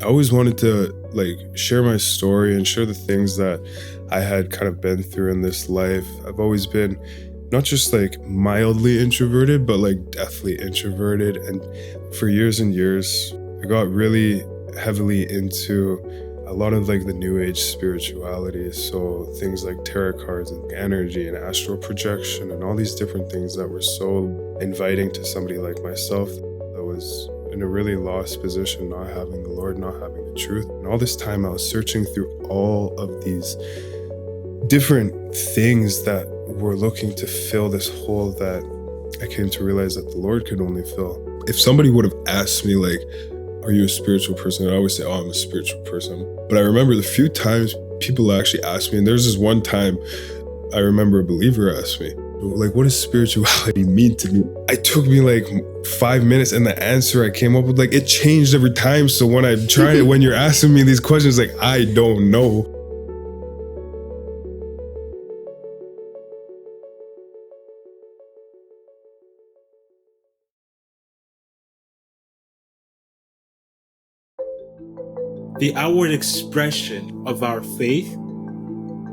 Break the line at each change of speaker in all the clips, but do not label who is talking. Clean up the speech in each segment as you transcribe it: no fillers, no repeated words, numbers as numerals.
I always wanted to share my story and share the things that I had kind of been through in this life. I've always been not just mildly introverted, but deathly introverted. And for years and years, I got really heavily into a lot of the new age spirituality. So things like tarot cards and energy and astral projection and all these different things that were so inviting to somebody like myself that was in a really lost position, not having the Lord, not having the truth. And all this time I was searching through all of these different things that were looking to fill this hole that I came to realize that the Lord could only fill. If somebody would have asked me are you a spiritual person? I'd always say, I'm a spiritual person. But I remember the few times people actually asked me, and there's this one time I remember a believer asked me, what does spirituality mean to me? It took me 5 minutes, and the answer I came up with, it changed every time. So when I try it, when you're asking me these questions, I don't know.
The outward expression of our faith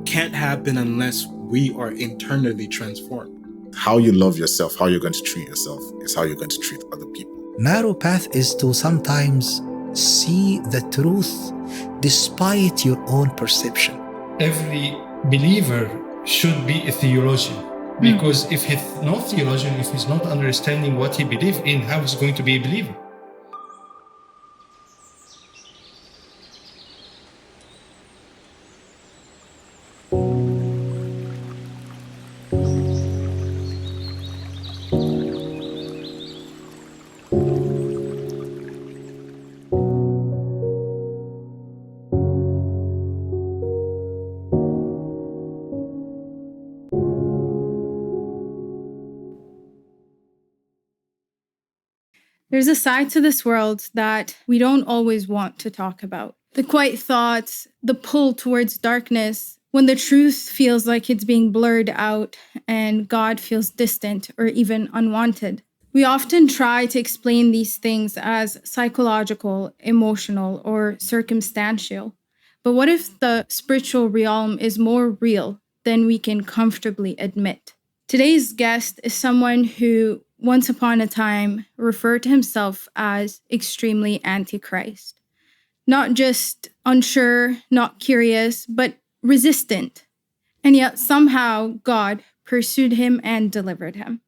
can't happen unless we are internally transformed.
How you love yourself, how you're going to treat yourself, is how you're going to treat other people.
Narrow path is to sometimes see the truth despite your own perception.
Every believer should be a theologian, because if he's not theologian, if he's not understanding what he believes in, how is he going to be a believer?
There's a side to this world that we don't always want to talk about. The quiet thoughts, the pull towards darkness, when the truth feels like it's being blurred out and God feels distant or even unwanted. We often try to explain these things as psychological, emotional, or circumstantial. But what if the spiritual realm is more real than we can comfortably admit? Today's guest is someone who once upon a time referred to himself as extremely anti-Christ. Not just unsure, not curious, but resistant. And yet somehow God pursued him and delivered him.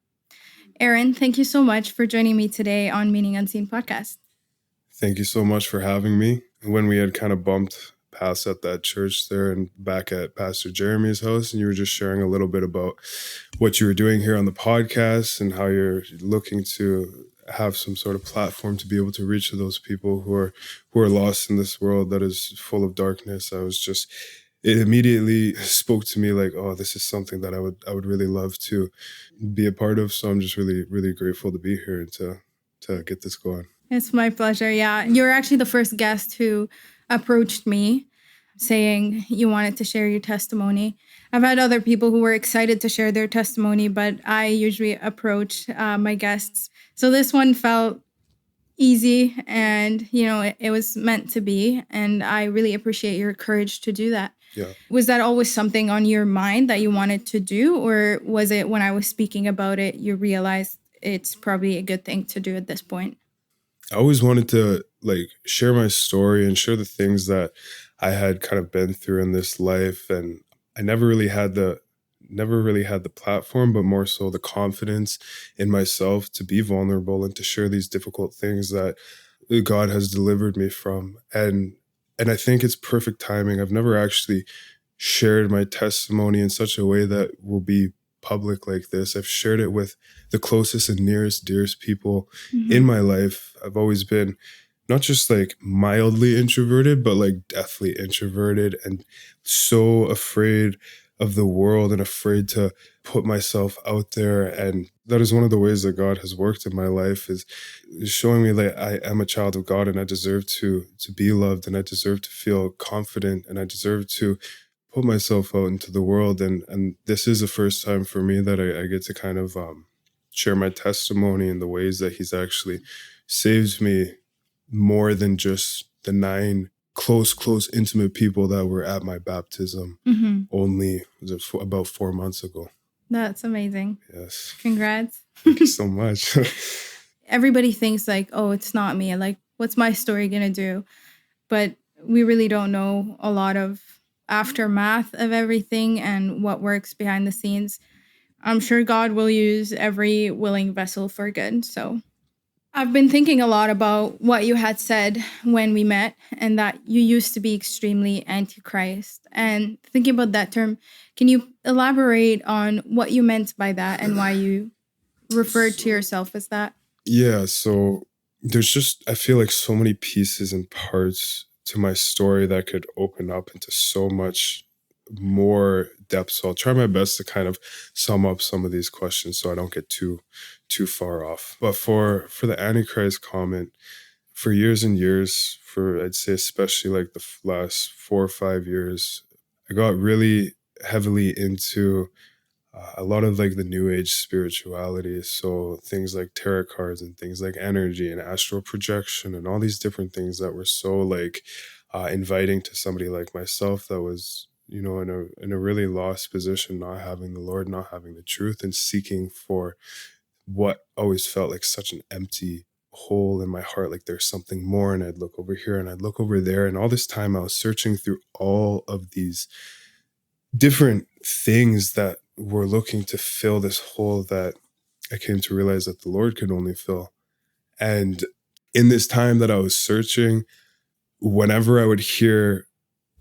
Aaron, thank you so much for joining me today on Meaning Unseen podcast.
Thank you so much for having me. When we had kind of bumped past at that church there and back at Pastor Jeremy's house, and you were just sharing a little bit about what you were doing here on the podcast and how you're looking to have some sort of platform to be able to reach those people who are lost in this world that is full of darkness. It immediately spoke to me this is something that I would really love to be a part of. So I'm just really, really grateful to be here and to get this going.
It's my pleasure. Yeah. You were actually the first guest who approached me saying you wanted to share your testimony. I've had other people who were excited to share their testimony, but I usually approach my guests. So this one felt easy and, it was meant to be. And I really appreciate your courage to do that.
Yeah.
Was that always something on your mind that you wanted to do? Or was it when I was speaking about it, you realized it's probably a good thing to do at this point?
I always wanted to share my story and share the things that I had kind of been through in this life. And I never really had the platform, but more so the confidence in myself to be vulnerable and to share these difficult things that God has delivered me from. And I think it's perfect timing. I've never actually shared my testimony in such a way that will be public like this. I've shared it with the closest and nearest, dearest people in my life. I've always been not just mildly introverted, but deathly introverted and so afraid of the world and afraid to put myself out there. And that is one of the ways that God has worked in my life, is showing me that I am a child of God and I deserve to be loved, and I deserve to feel confident, and I deserve to put myself out into the world. And this is the first time for me that I get to kind of share my testimony in the ways that he's actually saved me more than just the 9 close, intimate people that were at my baptism only about 4 months ago.
That's amazing.
Yes.
Congrats.
Thank you so much.
Everybody thinks like, oh, it's not me. Like, what's my story going to do? But we really don't know a lot of aftermath of everything and what works behind the scenes. I'm sure God will use every willing vessel for good. So I've been thinking a lot about what you had said when we met, and that you used to be extremely anti-Christ. And thinking about that term, can you elaborate on what you meant by that and why you referred to yourself as that?
Yeah, so there's just, I feel like so many pieces and parts to my story that could open up into so much more depth. So I'll try my best to kind of sum up some of these questions so I don't get too far off. But for the Antichrist comment, for years and years, for I'd say especially like the last 4 or 5 years, I got really heavily into a lot of like the new age spirituality. So things like tarot cards and things like energy and astral projection and all these different things that were so like inviting to somebody like myself that was, you know, in a really lost position, not having the Lord, not having the truth, and seeking for what always felt like such an empty hole in my heart. Like there's something more, and I'd look over here and I'd look over there. And all this time I was searching through all of these different things that were looking to fill this hole that I came to realize that the Lord could only fill. And in this time that I was searching, whenever I would hear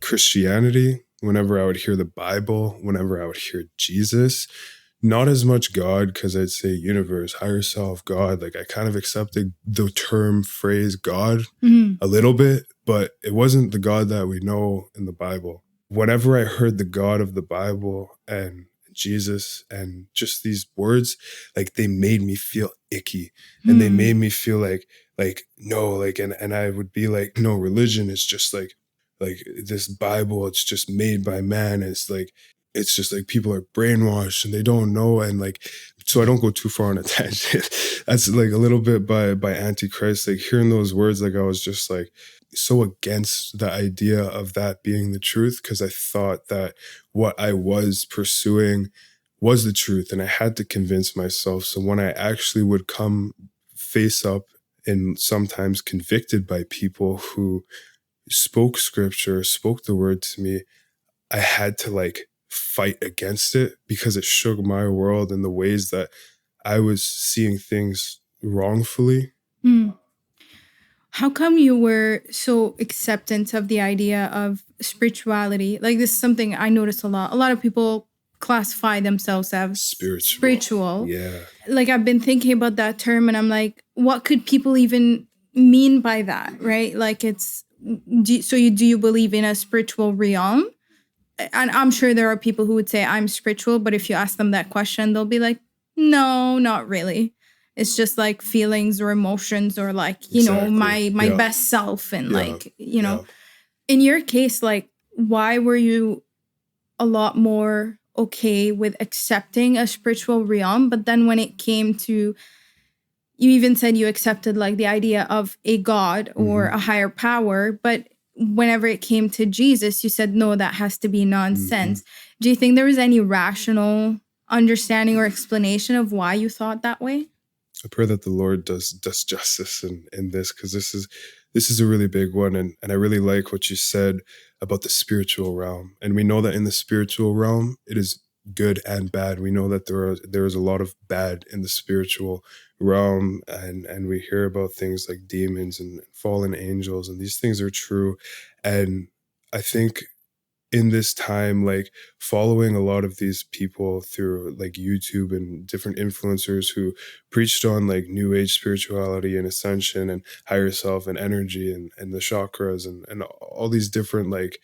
Christianity, whenever I would hear the Bible, whenever I would hear Jesus, not as much God, because I'd say universe, higher self, God, like I kind of accepted the term phrase God a little bit, but it wasn't the God that we know in the Bible. Whenever I heard the God of the Bible and Jesus and just these words, like they made me feel icky, and they made me feel like no, like and I would be like, no, religion is just like this Bible, it's just made by man. It's just like people are brainwashed and they don't know. And like, so I don't go too far on a tangent. That's like a little bit by Antichrist, like hearing those words, like I was just like so against the idea of that being the truth, because I thought that what I was pursuing was the truth, and I had to convince myself. So when I actually would come face up and sometimes convicted by people who spoke scripture, spoke the word to me, I had to like fight against it because it shook my world in the ways that I was seeing things wrongfully.
How come you were so acceptant of the idea of spirituality? Like this is something I notice a lot. A lot of people classify themselves as spiritual.
Yeah.
Like I've been thinking about that term, and I'm like, what could people even mean by that, right? Like it's, do you believe in a spiritual realm? And I'm sure there are people who would say I'm spiritual, but if you ask them that question, they'll be like, no, not really. It's just like feelings or emotions, or like, you know, my best self. And like, you know, in your case, like, why were you a lot more okay with accepting a spiritual realm? But then when it came to, you even said you accepted like the idea of a God or a higher power, but whenever it came to Jesus, you said, no, that has to be nonsense. Do you think there was any rational understanding or explanation of why you thought that way?
I pray that the Lord does justice in this, because this is a really big one. And I really like what you said about the spiritual realm. And we know that in the spiritual realm, it is good and bad. We know that there is a lot of bad in the spiritual realm, and we hear about things like demons and fallen angels, and these things are true. And I think in this time, like following a lot of these people through like YouTube and different influencers who preached on like new age spirituality and ascension and higher self and energy and the chakras and all these different like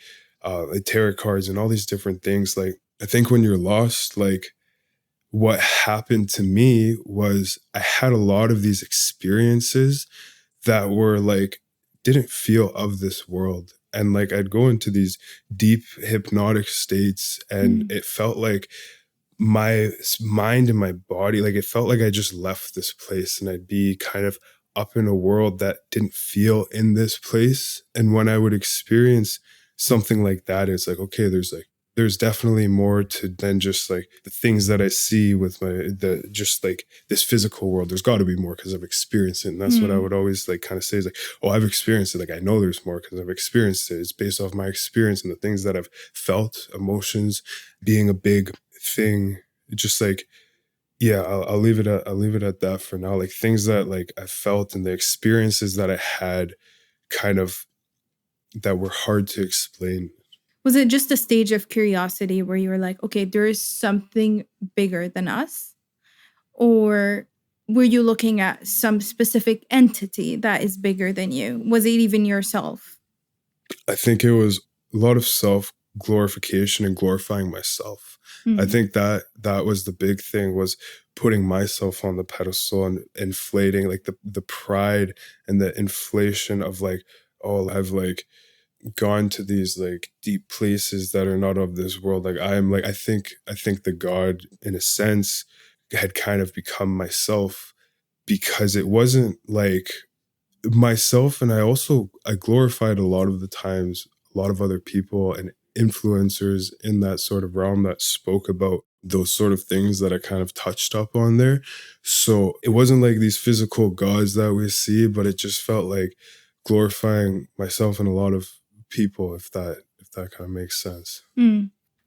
tarot cards and all these different things. Like I think when you're lost, like what happened to me was I had a lot of these experiences that were like, didn't feel of this world. And like, I'd go into these deep hypnotic states, and it felt like my mind and my body, like it felt like I just left this place, and I'd be kind of up in a world that didn't feel in this place. And when I would experience something like that, it's like, okay, there's definitely more to than just like the things that I see with just like this physical world. There's got to be more because I've experienced it. And that's what I would always like kind of say is like, oh, I've experienced it. Like, I know there's more because I've experienced it. It's based off my experience and the things that I've felt, emotions being a big thing. Just like, yeah, I'll leave it at that for now. Like things that like I felt and the experiences that I had kind of that were hard to explain.
Was it just a stage of curiosity where you were like, okay, there is something bigger than us? Or were you looking at some specific entity that is bigger than you? Was it even yourself?
I think it was a lot of self glorification and glorifying myself. I think that was the big thing, was putting myself on the pedestal and inflating like the pride and the inflation of like, oh, I've like gone to these like deep places that are not of this world. Like I think the God in a sense had kind of become myself, because it wasn't like myself. And I glorified a lot of the times a lot of other people and influencers in that sort of realm that spoke about those sort of things that I kind of touched up on there. So it wasn't like these physical gods that we see, but it just felt like glorifying myself and a lot of people, if that kind of makes sense.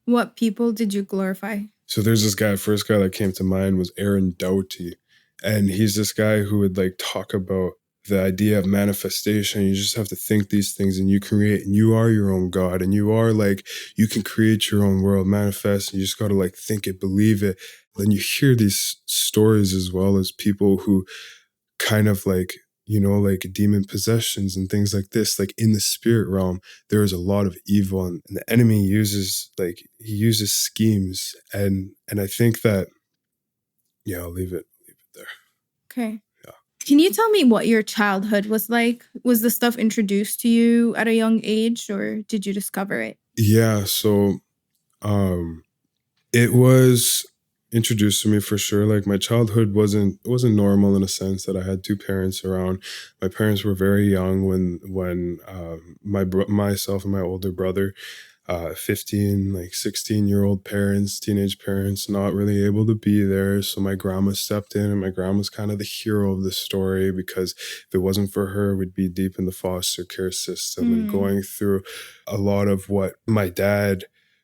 What people did you glorify?
So there's this guy, first guy that came to mind was Aaron Doughty. And he's this guy who would like talk about the idea of manifestation. You just have to think these things and you create, and you are your own God, and you are like, you can create your own world, manifest, and you just got to like think it, believe it. And you hear these stories as well as people who kind of like, you know, like demon possessions and things like this, like in the spirit realm, there is a lot of evil, and the enemy uses schemes. And I think that, yeah, I'll leave it there.
Okay.
Yeah.
Can you tell me what your childhood was like? Was the stuff introduced to you at a young age, or did you discover it?
Yeah, so it was introduced to me for sure. Like my childhood wasn't normal in a sense that I had two parents around. My parents were very young when myself and my older brother, 15, like 16-year-old parents, teenage parents, not really able to be there. So my grandma stepped in, and my grandma's kind of the hero of the story, because if it wasn't for her, we'd be deep in the foster care system and going through a lot of what my dad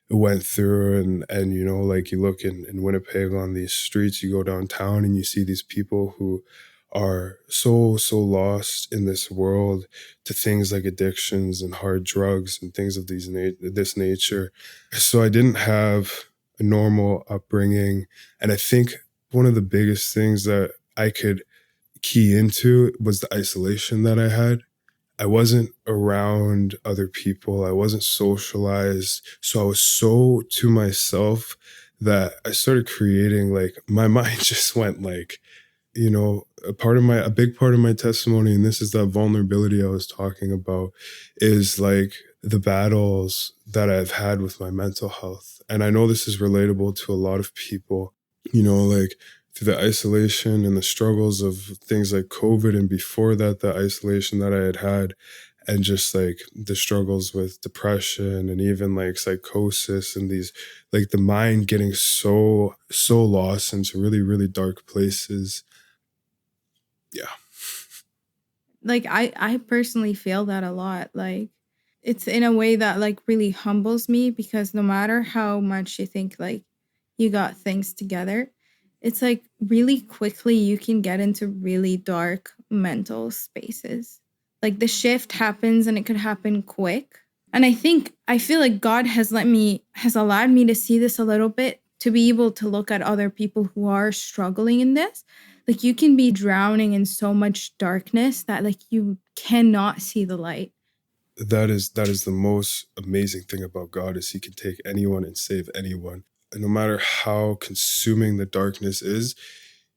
went through. And you know, like you look in Winnipeg on these streets, you go downtown and you see these people who are so lost in this world to things like addictions and hard drugs and things of this nature. So I didn't have a normal upbringing. And I think one of the biggest things that I could key into was the isolation that I had. I wasn't around other people. I wasn't socialized. So I was so to myself that I started creating, like, my mind just went like, you know, a big part of my testimony, and this is that vulnerability I was talking about, is like the battles that I've had with my mental health. And I know this is relatable to a lot of people, you know, like through the isolation and the struggles of things like COVID, and before that, the isolation that I had, and just like the struggles with depression and even like psychosis, and these, like the mind getting so lost into really, really dark places. Yeah.
Like I personally feel that a lot. Like it's in a way that like really humbles me, because no matter how much you think like you got things together, it's like really quickly you can get into really dark mental spaces. Like the shift happens and it could happen quick. And I feel like God has allowed me to see this a little bit, to be able to look at other people who are struggling in this. Like you can be drowning in so much darkness that like you cannot see the light.
That is the most amazing thing about God, is he can take anyone and save anyone. And no matter how consuming the darkness is,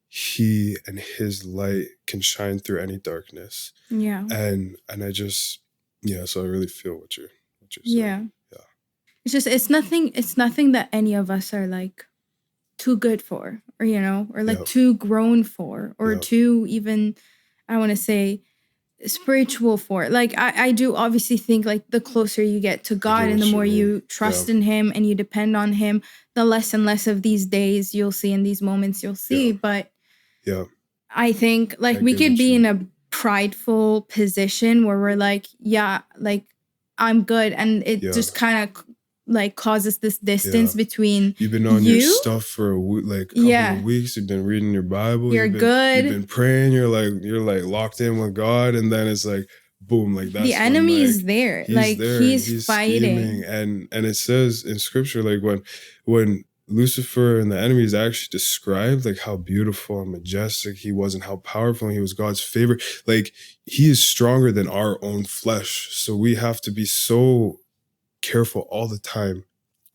he and his light can shine through any darkness.
Yeah.
And I just, yeah, so I really feel what you're saying.
Yeah.
Yeah.
It's just it's nothing that any of us are like too good for, or you know, or like
Yep.
too grown for, or
Yep.
too even I want to say, spiritual for. Like I do obviously think like the closer you get to God and the more you trust in him and you depend on him, the less and less of these days you'll see and these moments you'll see. But I think like we could be in a prideful position where we're like, yeah, like I'm good, and it just kind of like causes this distance between
you've been on your stuff for a couple of weeks, you've been reading your Bible,
you've
been praying, you're like locked in with God, and then it's like boom, like that's
the enemy is there. He's fighting,
and it says in scripture, like when Lucifer and the enemy is actually described, like how beautiful and majestic he was and how powerful he was, God's favorite. Like he is stronger than our own flesh. So we have to be so careful all the time,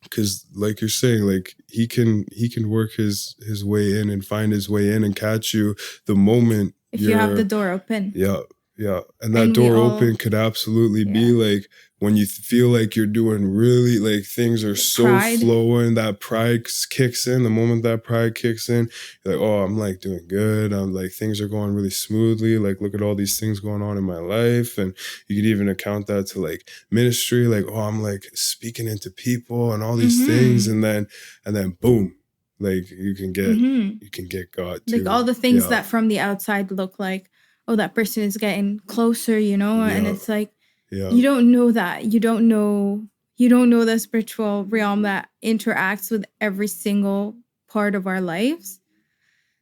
because like you're saying, like he can work his way in and find his way in and catch you the moment
if you have the door open.
Yeah. And that door open could absolutely be like when you feel like you're doing really, like things are so flowing, that pride kicks in. The moment that pride kicks in, you're like, oh, I'm like doing good. I'm like, things are going really smoothly. Like, look at all these things going on in my life. And you could even account that to like ministry, like, oh, I'm like speaking into people and all these things. And then boom, like you can get God too.
Like all the things that from the outside look like, oh, that person is getting closer, you know? And it's like, you don't know that. You don't know the spiritual realm that interacts with every single part of our lives.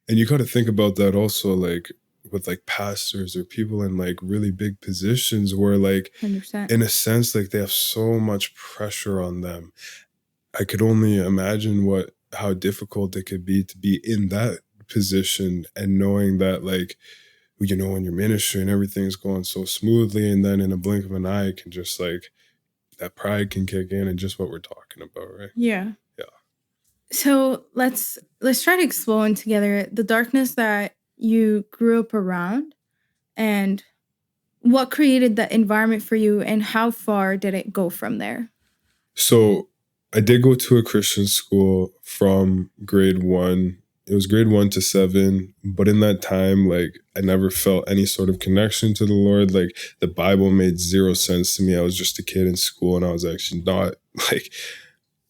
And you got to think about that also, like with like pastors or people in like really big positions where like
100%.
In a sense, like they have so much pressure on them. I could only imagine how difficult it could be to be in that position and knowing that like, you know, in your ministry and everything's going so smoothly, and then in a blink of an eye, it can just like that pride can kick in, and just what we're talking about, right?
Yeah. So let's try to explore together the darkness that you grew up around, and what created that environment for you, and how far did it go from there?
So I did go to a Christian school from grade 1. It was grade 1 to 7, but in that time, like I never felt any sort of connection to the Lord. Like the Bible made zero sense to me. I was just a kid in school, and I was actually not like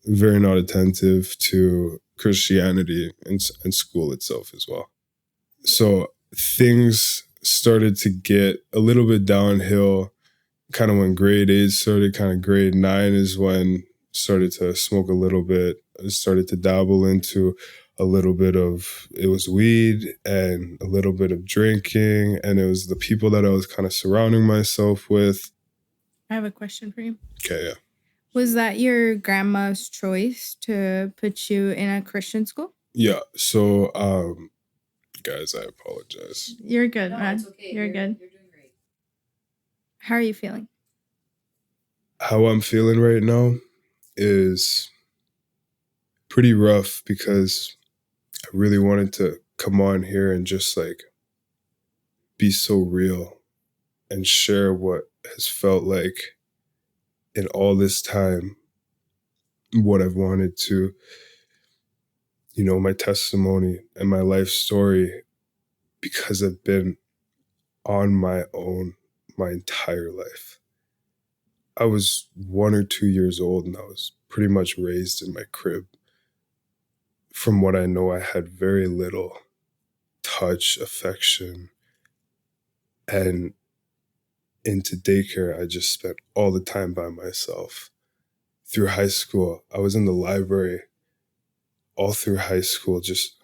very not attentive to Christianity and school itself as well. So things started to get a little bit downhill kind of when grade 8 started. Kind of grade 9 is when started to smoke a little bit. I started to dabble into a little bit of, it was weed and a little bit of drinking, and it was the people that I was kind of surrounding myself with.
I have a question for you.
Okay, yeah.
Was that your grandma's choice to put you in a Christian school?
Yeah, so, guys, I apologize.
You're good, man. It's okay. You're good. You're doing great. How are you feeling?
How I'm feeling right now is pretty rough, because I really wanted to come on here and just like be so real and share what has felt like in all this time, what I've wanted to, you know, my testimony and my life story, because I've been on my own my entire life. I was 1 or 2 years old and I was pretty much raised in my crib. From what I know, I had very little touch, affection, and into daycare, I just spent all the time by myself. Through high school, I was in the library all through high school, just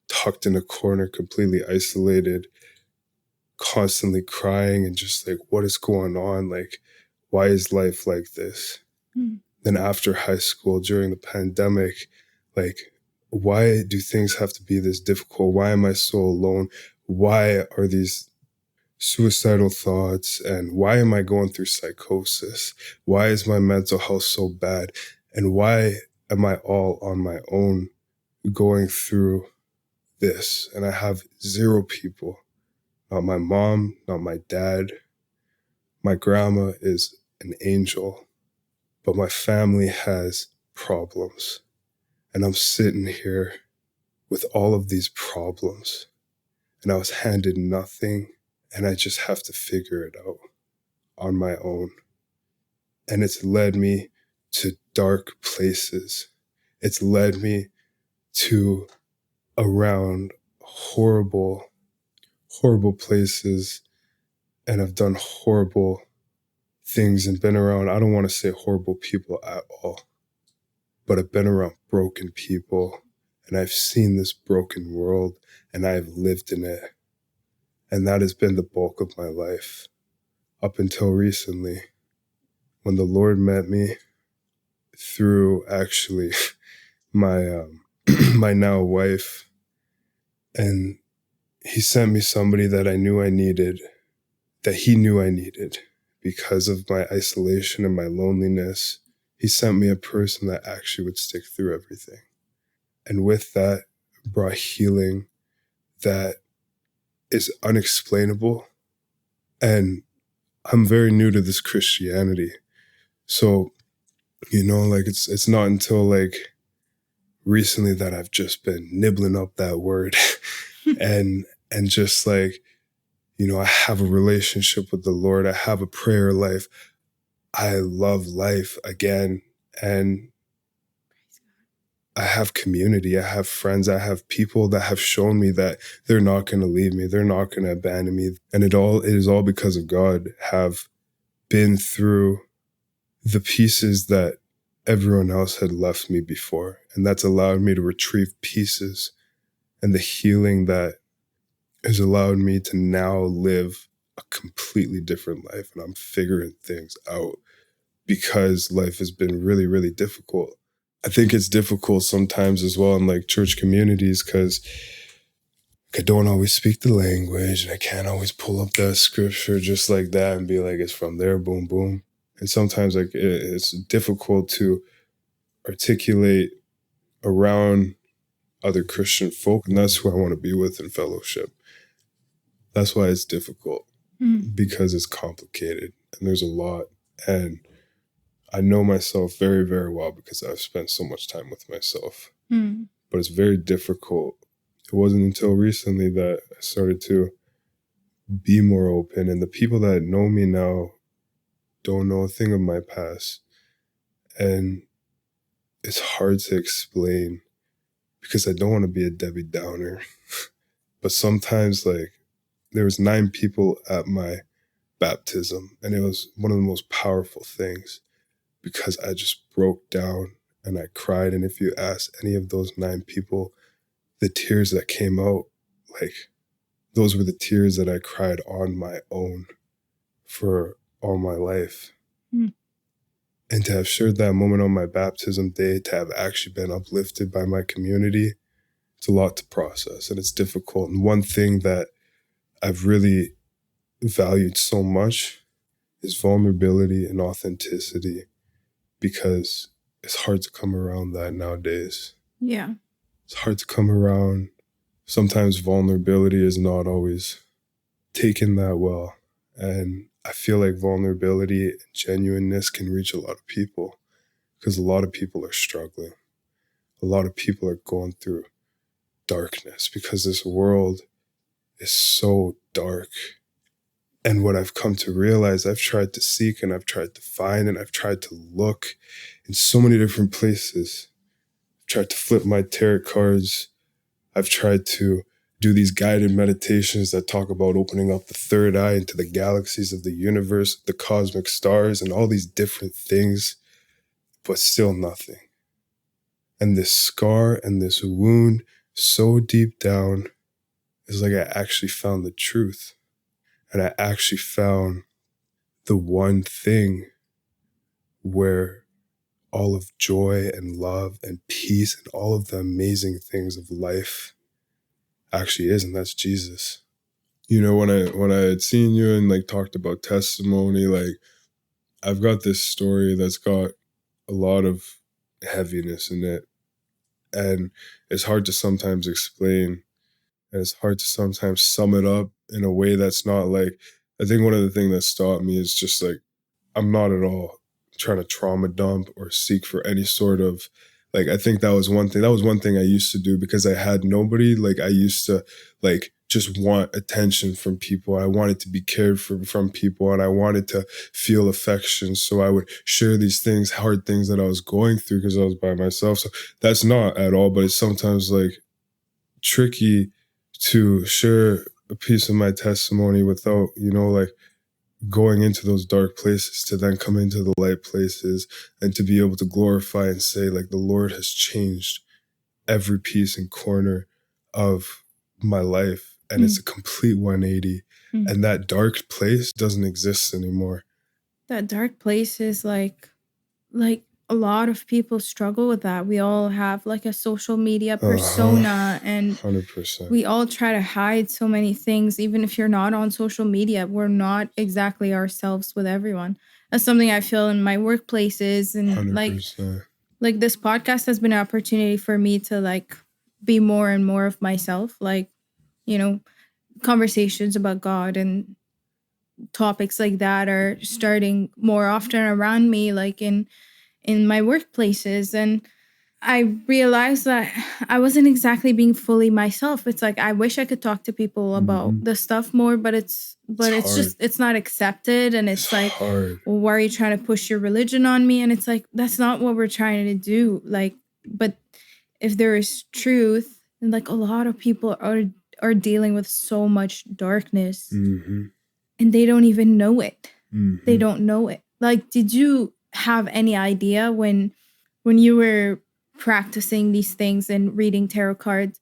tucked in a corner, completely isolated, constantly crying and just like, what is going on? Like, why is life like this? Then after high school, during the pandemic, like, why do things have to be this difficult? Why am I so alone? Why are these suicidal thoughts? And why am I going through psychosis? Why is my mental health so bad? And why am I all on my own going through this? And I have zero people, not my mom, not my dad. My grandma is an angel, but my family has problems. And I'm sitting here with all of these problems, and I was handed nothing and I just have to figure it out on my own. And it's led me to dark places. It's led me to around horrible, horrible places, and I've done horrible things and been around, I don't want to say horrible people at all, but I've been around broken people, and I've seen this broken world, and I've lived in it. And that has been the bulk of my life up until recently, when the Lord met me through actually my my now wife, and he sent me somebody that I knew I needed, that he knew I needed because of my isolation and my loneliness. He sent me a person that actually would stick through everything. And with that brought healing that is unexplainable. And I'm very new to this Christianity. So, like it's not until like recently that I've just been nibbling up that word and just like, I have a relationship with the Lord. I have a prayer life. I love life again. And I have community. I have friends. I have people that have shown me that they're not going to leave me. They're not going to abandon me. And it is all because of God. Have been through the pieces that everyone else had left me before. And that's allowed me to retrieve pieces, and the healing that has allowed me to now live a completely different life. And I'm figuring things out because life has been really, really difficult. I think it's difficult sometimes as well in like church communities because I don't always speak the language, and I can't always pull up that scripture just like that and be like, it's from there, boom, boom. And sometimes like it's difficult to articulate around other Christian folk, and that's who I want to be with in fellowship. That's why it's difficult, because it's complicated and there's a lot. And I know myself very, very well because I've spent so much time with myself. But it's very difficult. It wasn't until recently that I started to be more open, and the people that know me now don't know a thing of my past. And it's hard to explain because I don't want to be a Debbie Downer. But sometimes, like, there was 9 people at my baptism, and it was one of the most powerful things because I just broke down and I cried. And if you ask any of those 9 people, the tears that came out, like, those were the tears that I cried on my own for all my life. And to have shared that moment on my baptism day, to have actually been uplifted by my community, it's a lot to process, and it's difficult. And one thing that I've really valued so much is vulnerability and authenticity, because it's hard to come around that nowadays.
Yeah.
It's hard to come around. Sometimes vulnerability is not always taken that well. And I feel like vulnerability and genuineness can reach a lot of people because a lot of people are struggling. A lot of people are going through darkness because this world is so dark. And what I've come to realize, I've tried to seek and I've tried to find and I've tried to look in so many different places. I've tried to flip my tarot cards. I've tried to do these guided meditations that talk about opening up the third eye into the galaxies of the universe, the cosmic stars, and all these different things, but still nothing. And this scar and this wound so deep down is like I actually found the truth. And I actually found the one thing where all of joy and love and peace and all of the amazing things of life actually is, and that's Jesus. When I had seen you and like talked about testimony, like I've got this story that's got a lot of heaviness in it, and it's hard to sometimes explain, and it's hard to sometimes sum it up in a way that's not like, I think one of the things that stopped me is just like, I'm not at all trying to trauma dump or seek for any sort of Like, I think that was one thing. That was one thing I used to do because I had nobody. Like, I used to like just want attention from people. I wanted to be cared for from people, and I wanted to feel affection. So I would share these things, hard things that I was going through because I was by myself. So that's not at all, but it's sometimes like tricky to share a piece of my testimony without, like going into those dark places to then come into the light places and to be able to glorify and say like the Lord has changed every piece and corner of my life, and it's a complete 180, and that dark place doesn't exist anymore.
That dark place is like a lot of people struggle with that. We all have like a social media persona, and
100%.
we all try to hide so many things. Even if you're not on social media, we're not exactly ourselves with everyone. That's something I feel in my workplaces, and
100%.
like this podcast has been an opportunity for me to like be more and more of myself, like, conversations about God and topics like that are starting more often around me, like in my workplaces. And I realized that I wasn't exactly being fully myself. It's like I wish I could talk to people about the stuff more, but it's just it's not accepted, and it's like
hard.
Well, why are you trying to push your religion on me? And it's like that's not what we're trying to do. Like, but if there is truth, and like a lot of people are dealing with so much darkness, and they don't even know it. They don't know it. Like, did you have any idea when you were practicing these things and reading tarot cards,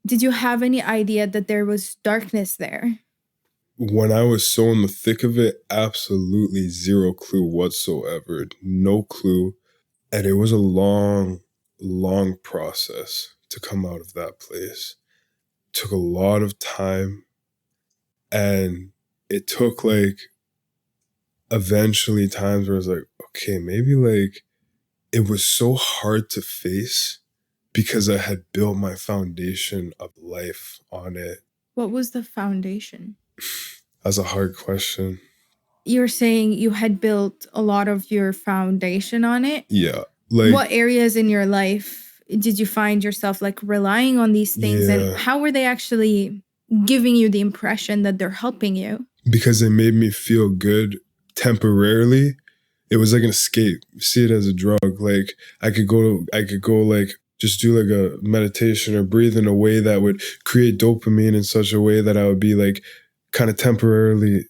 did you have any idea that there was darkness there?
When I was so in the thick of it, absolutely zero clue whatsoever. No clue. And it was a long, long process to come out of that place. It took a lot of time. And it took like eventually times where I was like, okay, maybe like it was so hard to face because I had built my foundation of life on it.
What was the foundation?
That's a hard question.
You're saying you had built a lot of your foundation on it?
Yeah. Like,
what areas in your life did you find yourself like relying on these things, and how were they actually giving you the impression that they're helping you?
Because they made me feel good temporarily. It was like an escape. See it as a drug. Like I could go like just do like a meditation or breathe in a way that would create dopamine in such a way that I would be like kind of temporarily.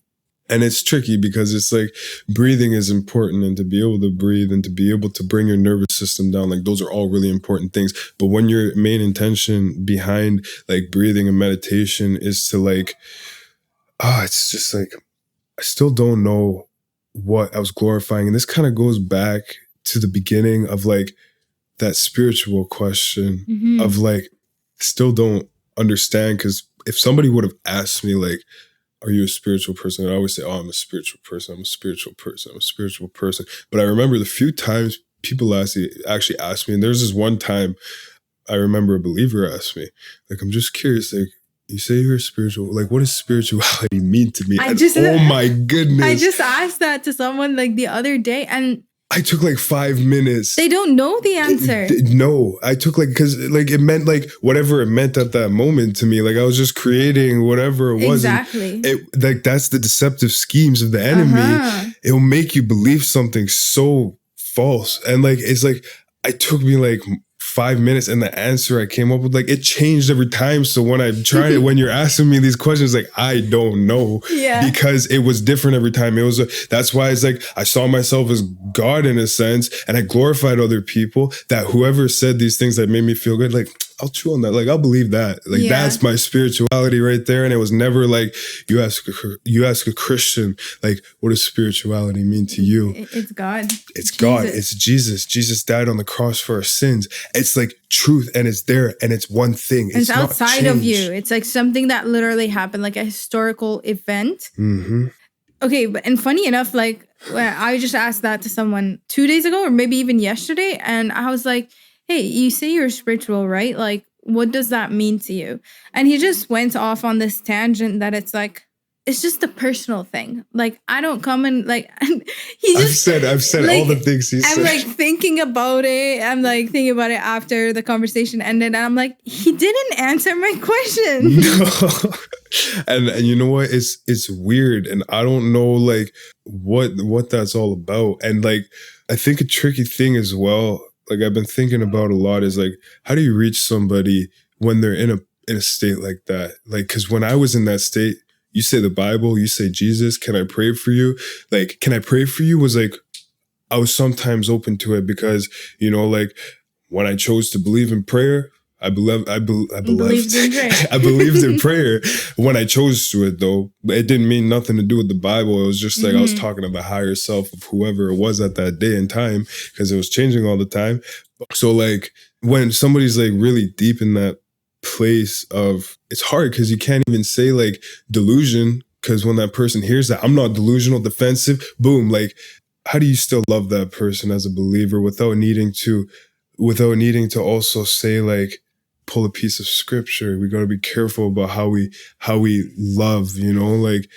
And it's tricky because it's like breathing is important, and to be able to breathe and to be able to bring your nervous system down, like those are all really important things. But when your main intention behind like breathing and meditation is to like, it's just like, I still don't know what I was glorifying. And this kind of goes back to the beginning of like that spiritual question of like, still don't understand. Because if somebody would have asked me like, are you a spiritual person? I always say, I'm a spiritual person. I'm a spiritual person. I'm a spiritual person. But I remember the few times people actually asked me, and there's this one time I remember a believer asked me, like, I'm just curious, like, you say you're spiritual, like, what does spirituality mean to me? Oh my goodness.
I just asked that to someone like the other day, and
I took like 5 minutes.
They don't know the answer.
No, I took like, because like it meant like whatever it meant at that moment to me. Like I was just creating whatever it was.
Exactly.
Like that's the deceptive schemes of the enemy. It'll make you believe something so false. And like, it's like, it took me like 5 minutes, and the answer I came up with, like, it changed every time. So when I tried it, when you're asking me these questions, like, I don't know, because it was different every time. It was, that's why it's like, I saw myself as God in a sense, and I glorified other people, that whoever said these things that made me feel good, like, I'll chew on that. Like, I'll believe that. Like, that's my spirituality right there. And it was never like, you ask a Christian, like, what does spirituality mean to you?
It's God.
It's God. It's Jesus. Jesus died on the cross for our sins. It's like truth, and it's there, and it's one thing.
It's outside of you. It's like something that literally happened, like a historical event. Okay, and funny enough, like, I just asked that to someone 2 days ago, or maybe even yesterday, and I was like, hey, you say you're spiritual, right? Like, what does that mean to you? And he just went off on this tangent that it's like, it's just a personal thing. Like, I don't come and like he
I've
just
said
like,
all the things he
I'm
said.
like thinking about it. I'm like thinking about it after the conversation ended, and I'm like, he didn't answer my question.
No. And you know what? It's weird, and I don't know like what that's all about. And like I think a tricky thing as well, like I've been thinking about a lot, is like how do you reach somebody when they're in a state like that? Like, because when I was in that state, you say the Bible, you say Jesus, can I pray for you? Like, can I pray for you was like I was sometimes open to it because, you know, like when I chose to believe in prayer, I believed
in prayer.
I believed in prayer when I chose to it, though. But it didn't mean nothing to do with the Bible. It was just like I was talking to the higher self of whoever it was at that day and time, because it was changing all the time. So like when somebody's like really deep in that place of, it's hard because you can't even say like delusion, because when that person hears that, I'm not delusional, defensive, boom, like how do you still love that person as a believer without needing to also say like pull a piece of scripture? We got to be careful about how we love, you know, like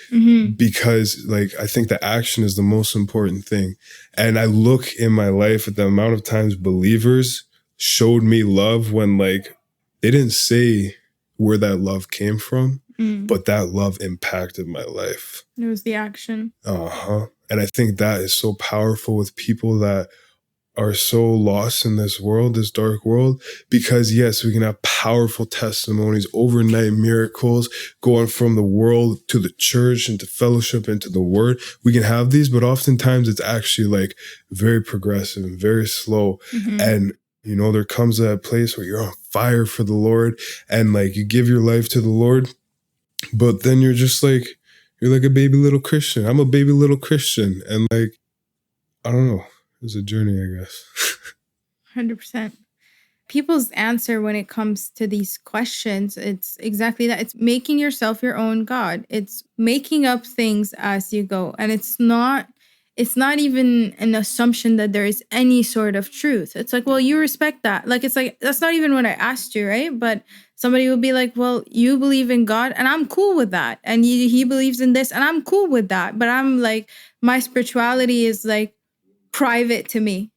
because like I think the action is the most important thing. And I look in my life at the amount of times believers showed me love when like they didn't say where that love came from, but that love impacted my life.
It was the action.
And I think that is so powerful with people that are so lost in this world, this dark world, because yes, we can have powerful testimonies, overnight miracles, going from the world to the church and to fellowship and to the word. We can have these, but oftentimes it's actually like very progressive and very slow. And you know, there comes that place where you're on fire for the Lord and like you give your life to the Lord, but then you're just like, you're like a baby little Christian. I'm a baby little Christian. And like, I don't know. It's a journey, I guess.
100%. People's answer when it comes to these questions, it's exactly that. It's making yourself your own God. It's making up things as you go. And it's not even an assumption that there is any sort of truth. It's like, well, you respect that. Like, it's like, that's not even what I asked you, right? But somebody will be like, well, you believe in God and I'm cool with that. And he believes in this and I'm cool with that. But I'm like, my spirituality is like private to me.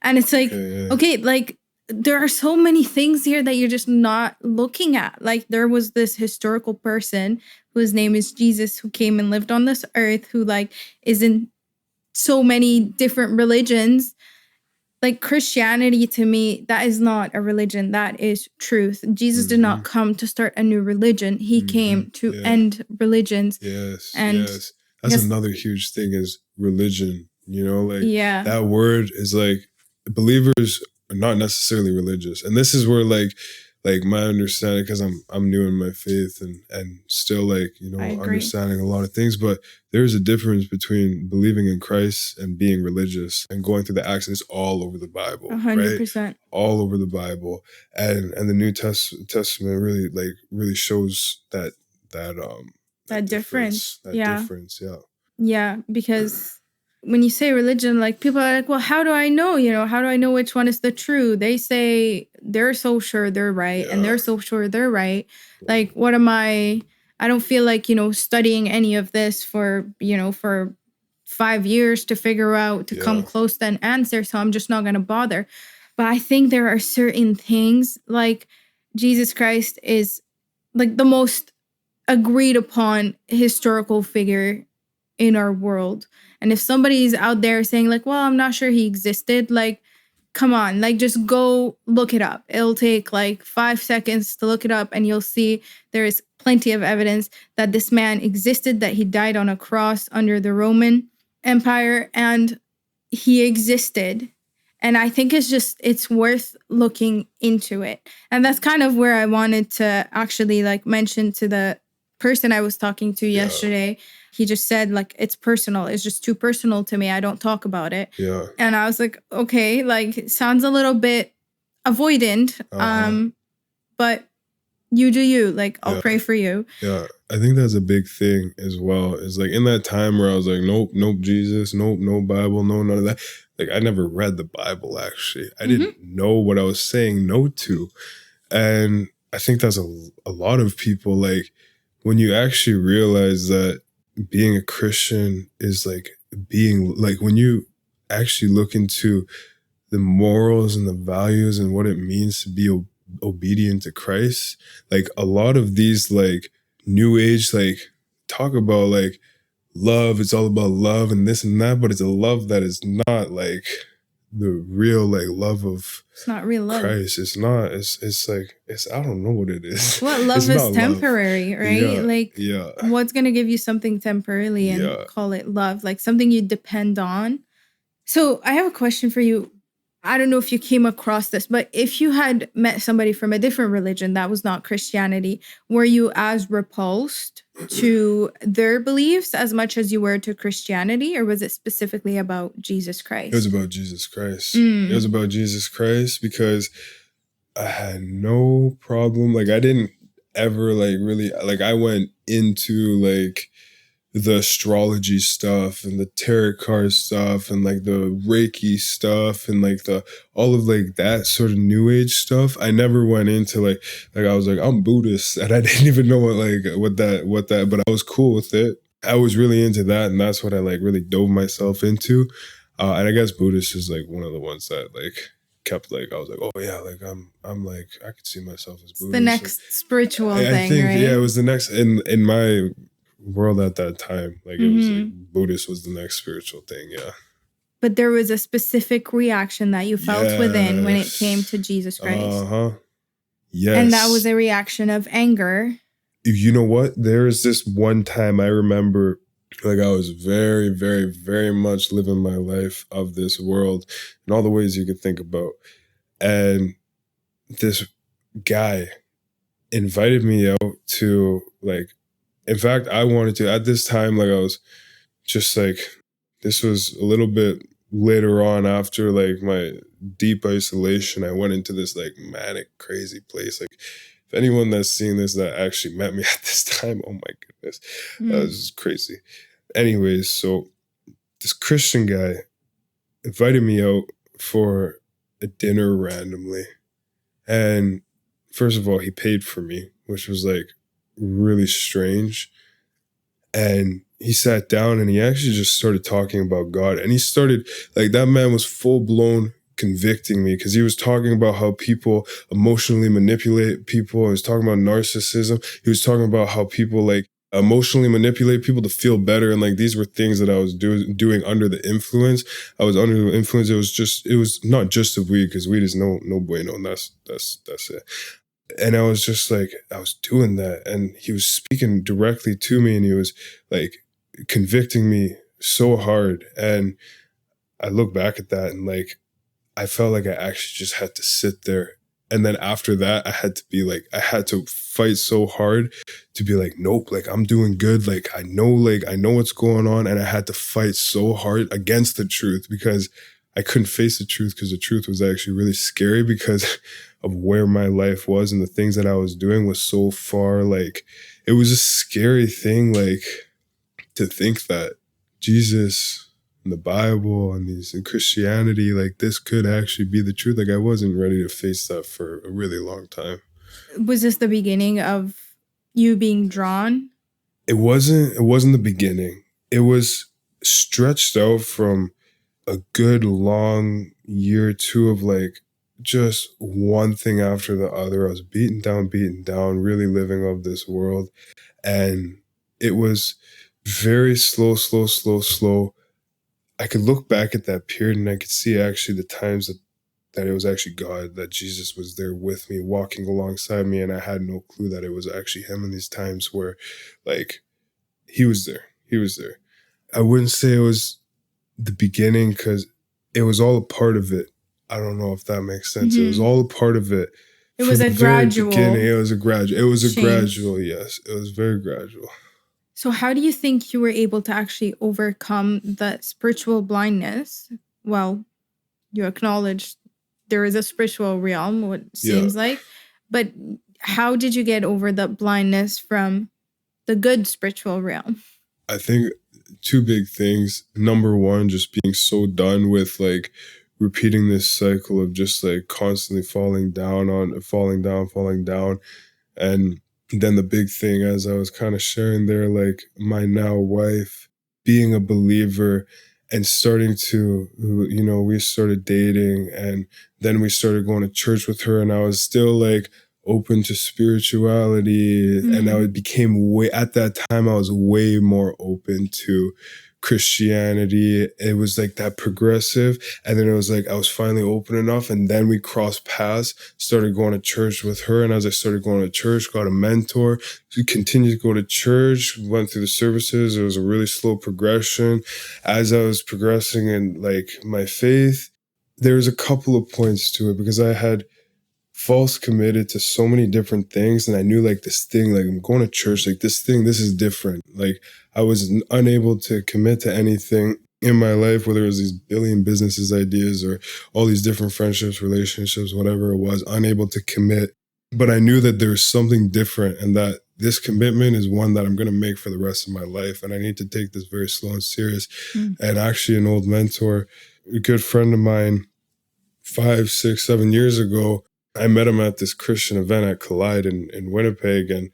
And it's like, okay, like there are so many things here that you're just not looking at. Like there was this historical person whose name is Jesus, who came and lived on this earth, who like is in so many different religions. Like Christianity to me, that is not a religion. That is truth. Jesus did not come to start a new religion. He came to end religions.
Yes. That's another huge thing is religion. You know, like that word is like believers are not necessarily religious. And this is where like my understanding, because I'm new in my faith and still like, you know, understanding a lot of things, but there's a difference between believing in Christ and being religious and going through the actions all over the Bible. 100%. Right? All over the Bible. And the New Testament really shows that difference. Difference.
Yeah, because when you say religion, like people are like, well, how do I know? You know, how do I know which one is the true? They say they're so sure they're right and they're so sure they're right. Like, what am I don't feel like, you know, studying any of this for 5 years to figure out, to come close to an answer. So I'm just not going to bother. But I think there are certain things like Jesus Christ is like the most agreed upon historical figure in our world. And if somebody's out there saying like, well, I'm not sure he existed, like, come on, like just go look it up. It'll take like 5 seconds to look it up and you'll see there is plenty of evidence that this man existed, that he died on a cross under the Roman Empire and he existed. And I think it's worth looking into it. And that's kind of where I wanted to actually like mention to the person I was talking to yesterday. He just said like, it's personal. It's just too personal to me. I don't talk about it.
Yeah.
And I was like, okay, like sounds a little bit avoidant. But you do you. Like, I'll pray for you.
Yeah. I think that's a big thing as well. Is like in that time where I was like, nope, Jesus, nope, no Bible, no none of that. Like I never read the Bible actually. I didn't know what I was saying no to. And I think that's a lot of people, like when you actually realize that being a Christian is like being like when you actually look into the morals and the values and what it means to be obedient to Christ. Like a lot of these like new age like talk about like love, it's all about love and this and that, but it's a love that is not like the real like love of
It's not real love.
Christ. It's not. It's like it's. I don't know what it is.
Well, love
It's
is
not
temporary, right?
Yeah,
Like,
yeah.
what's gonna give you something temporarily and
Yeah.
call it love? Like something you depend on. So I have a question for you. I don't know if you came across this, but if you had met somebody from a different religion that was not Christianity, were you as repulsed to their beliefs as much as you were to Christianity, or was it specifically about Jesus Christ?
It was about Jesus Christ.
Mm.
It was about Jesus Christ because I had no problem. Like I didn't ever like really like I went into like the astrology stuff and the tarot card stuff and like the Reiki stuff and like the all of like that sort of new age stuff. I never went into like I was like, I'm Buddhist and I didn't even know what that but I was cool with it. I was really into that and that's what I like really dove myself into. And I guess Buddhist is like one of the ones that like kept like I was like, oh yeah, like I'm like I could see myself as Buddhist.
The next spiritual
I
thing,
think,
right?
yeah, it was the next in my world at that time. Like it was like Buddhist was the next spiritual thing, yeah.
But there was a specific reaction that you felt within when it came to Jesus Christ.
Uh-huh. Yes.
And that was a reaction of anger.
You know what? There is this one time I remember like I was very, very, very much living my life of this world in all the ways you could think about. And this guy invited me out to like, in fact, I wanted to, at this time, like I was just like, this was a little bit later on after like my deep isolation. I went into this like manic, crazy place. Like if anyone that's seeing this that actually met me at this time, oh my goodness, that was just crazy. Anyways, so this Christian guy invited me out for a dinner randomly. And first of all, he paid for me, which was like really strange. And he sat down and he actually just started talking about God. And he started, like, that man was full blown convicting me because he was talking about how people emotionally manipulate people. He was talking about narcissism. He was talking about how people like emotionally manipulate people to feel better. And like, these were things that I was doing under the influence. I was under the influence. It was not just of weed because weed is no bueno. And that's it. And I was just like, I was doing that. And he was speaking directly to me and he was like convicting me so hard. And I look back at that and like, I felt like I actually just had to sit there. And then after that, I had to fight so hard to be like, nope, like I'm doing good. Like I know what's going on. And I had to fight so hard against the truth because I couldn't face the truth because the truth was actually really scary because of where my life was and the things that I was doing was so far. Like it was a scary thing, like to think that Jesus and the Bible and Christianity, like this could actually be the truth. Like I wasn't ready to face that for a really long time.
Was this the beginning of you being drawn?
It wasn't the beginning. It was stretched out from a good long year or two of like just one thing after the other. I was beaten down, really living of this world. And it was very slow. I could look back at that period and I could see actually the times that it was actually God, that Jesus was there with me, walking alongside me. And I had no clue that it was actually him in these times where like he was there. I wouldn't say it was the beginning because it was all a part of it. I don't know if that makes sense. It was all a part of it.
It was a gradual.
It was a gradual. Yes, it was very gradual.
So how do you think you were able to actually overcome the spiritual blindness? Well, you acknowledge there is a spiritual realm, what seems like, but how did you get over the blindness from the good spiritual realm?
I think two big things. Number one, just being so done with like repeating this cycle of just like constantly falling down. And then the big thing, as I was kind of sharing there, like my now wife being a believer and starting to, we started dating, and then we started going to church with her, and I was still like open to spirituality. And I became at that time, I was way more open to Christianity. It was like that progressive. And then it was like, I was finally open enough. And then we crossed paths, started going to church with her. And as I started going to church, got a mentor. We continued to go to church, went through the services. It was a really slow progression. As I was progressing in like my faith, there was a couple of points to it, because I had false committed to so many different things. And I knew like this thing, like I'm going to church, like this is different. Like I was unable to commit to anything in my life, whether it was these billion businesses ideas or all these different friendships, relationships, whatever it was, unable to commit. But I knew that there was something different, and that this commitment is one that I'm going to make for the rest of my life. And I need to take this very slow and serious. And actually an old mentor, a good friend of mine, 5, 6, 7 years ago, I met him at this Christian event at Collide in Winnipeg, and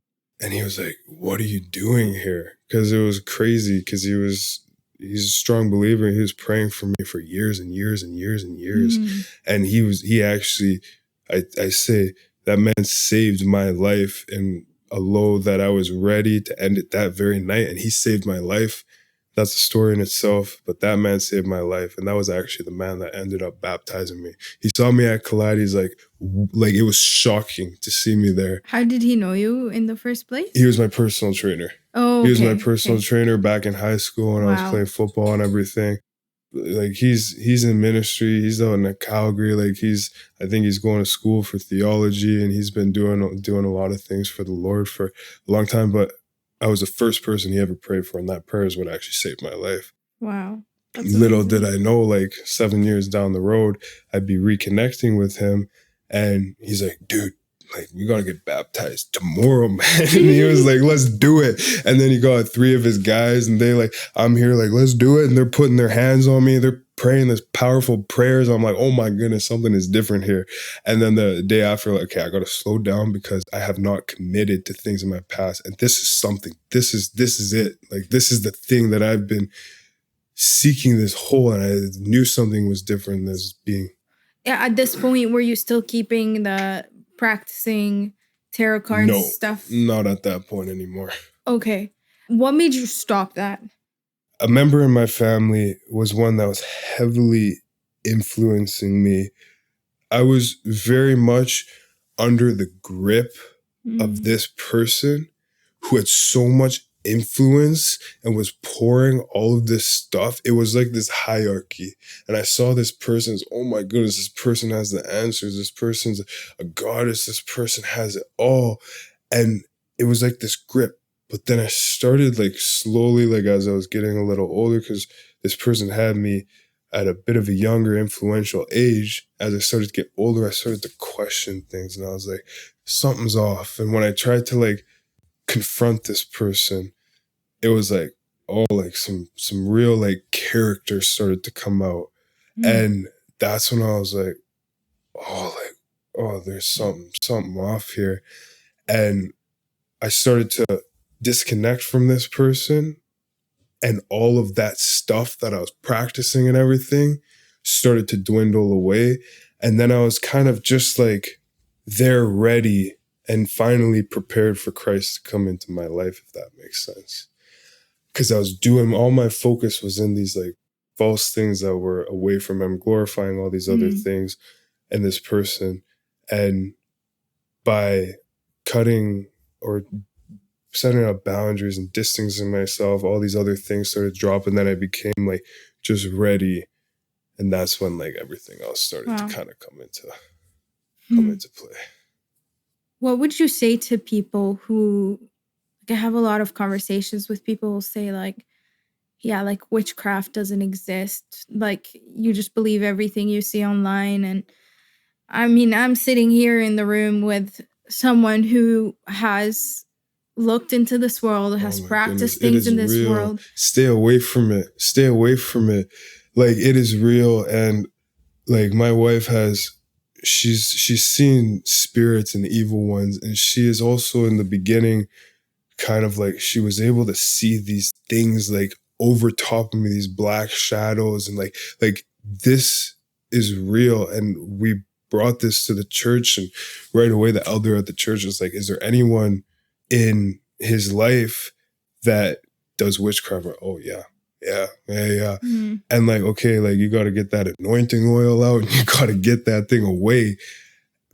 he was like, "What are you doing here?" Because it was crazy, because he's a strong believer. He was praying for me for years and years and years and years. And he actually, I say, that man saved my life in a low that I was ready to end it that very night. And he saved my life. That's a story in itself, but that man saved my life. And that was actually the man that ended up baptizing me. He saw me at Collide. He's like it was shocking to see me there.
How did he know you in the first place?
He was my personal trainer.
Oh, okay.
He was my personal trainer back in high school when I was playing football and everything. Like he's in ministry. He's out in Calgary. Like I think he's going to school for theology, and he's been doing a lot of things for the Lord for a long time. But I was the first person he ever prayed for, and that prayer is what actually saved my life.
Wow.
Little did I know, like 7 years down the road, I'd be reconnecting with him, and he's like, "Dude, like we gotta get baptized tomorrow, man." And he was like, "Let's do it." And then he got 3 of his guys, and they like, I'm here, like, let's do it. And they're putting their hands on me. They're praying this powerful prayers. I'm like, oh my goodness, something is different here. And then the day after, like, okay, I gotta slow down, because I have not committed to things in my past. And this is something, this is it. Like, this is the thing that I've been seeking this whole, and I knew something was different as being.
Yeah, at this point, were you still keeping the practicing tarot cards stuff?
Not at that point anymore.
Okay. What made you stop that?
A member in my family was one that was heavily influencing me. I was very much under the grip of this person who had so much influence and was pouring all of this stuff. It was like this hierarchy. And I saw this person as, oh my goodness, this person has the answers. This person's a goddess. This person has it all. And it was like this grip. But then I started like slowly, like as I was getting a little older, because this person had me at a bit of a younger influential age. As I started to get older, I started to question things, and I was like, something's off. And when I tried to like confront this person, it was like, oh, like some real like characters started to come out. And that's when I was like, oh, there's something off here. And I started to disconnect from this person, and all of that stuff that I was practicing and everything started to dwindle away. And then I was kind of just like there, ready and finally prepared for Christ to come into my life, if that makes sense. Because I was doing, all my focus was in these like false things that were away from him, glorifying all these other things and this person. And by cutting or setting up boundaries and distancing myself, all these other things started dropping. Then I became like just ready. And that's when like everything else started to kind of come into play.
What would you say to people who, like, I have a lot of conversations with people who say like, yeah, like witchcraft doesn't exist. Like you just believe everything you see online. And I mean, I'm sitting here in the room with someone who has looked into this world, has practiced things in this world.
Stay away from it. Stay away from it. Like, it is real. And like my wife has she's seen spirits and evil ones, and she is also in the beginning kind of like she was able to see these things like over top of me, these black shadows, and like this is real. And we brought this to the church, and right away the elder at the church was like, is there anyone in his life that does witchcraft? Oh yeah. And like, okay, like you got to get that anointing oil out and you got to get that thing away,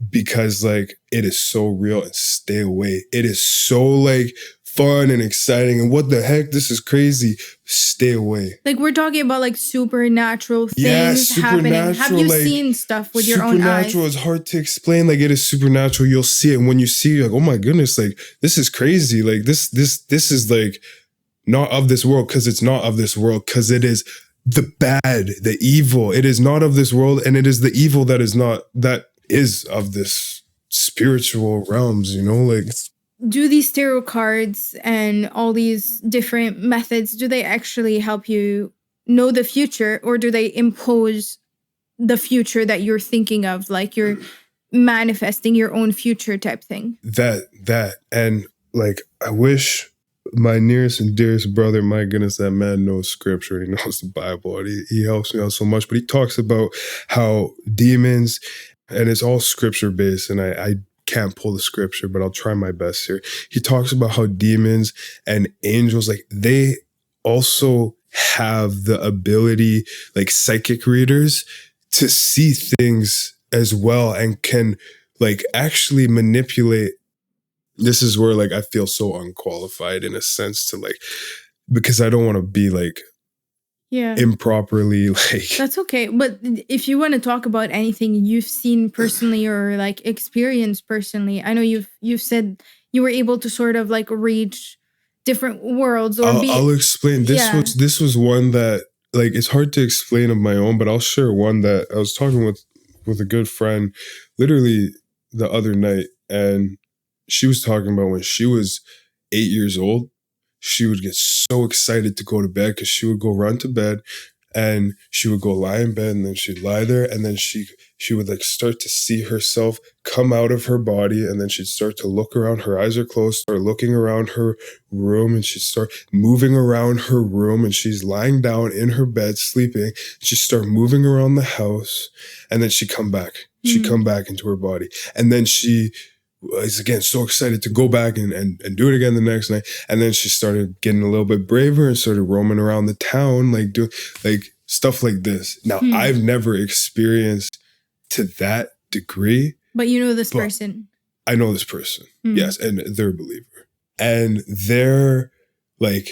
because like it is so real, and stay away. It is so like fun and exciting, and what the heck, this is crazy. Stay away.
Like we're talking about like supernatural things happening. Have you
like,
seen stuff with your own eyes?
Supernatural is hard to explain. Like it is supernatural. You'll see it, and when you see it, you're like, oh my goodness, like this is crazy. Like this is like not of this world, because it's not of this world, because it is the bad, the evil. It is not of this world, and it is the evil that is of this spiritual realms, you know, like.
Do these tarot cards and all these different methods, do they actually help you know the future, or do they impose the future that you're thinking of, like you're manifesting your own future type thing? That
and like I wish my nearest and dearest brother, my goodness, that man knows scripture, he knows the Bible, and he helps me out so much. But he talks about how demons, and it's all scripture based, and I can't pull the scripture, but I'll try my best here. He talks about how demons and angels, like they also have the ability, like psychic readers, to see things as well, and can like actually manipulate. This is where like I feel so unqualified in a sense to like, because I don't want to be like improperly like.
That's okay. But if you want to talk about anything you've seen personally or like experienced personally, I know you've said you were able to sort of like reach different worlds, or
I'll explain. This was one that like it's hard to explain of my own, but I'll share one that I was talking with a good friend literally the other night, and she was talking about when she was 8 years old, she would get so excited to go to bed, because she would go run to bed and she would go lie in bed, and then she'd lie there, and then she would like start to see herself come out of her body, and then she'd start to look around. Her eyes are closed, start looking around her room, and she'd start moving around her room, and she's lying down in her bed sleeping. She'd start moving around the house, and then she'd come back. She'd come back into her body, and then she was again so excited to go back and do it again the next night. And then she started getting a little bit braver and started roaming around the town, like doing like stuff like this. Now, I've never experienced to that degree.
But you know this person.
I know this person. Yes. And they're a believer. And they're like,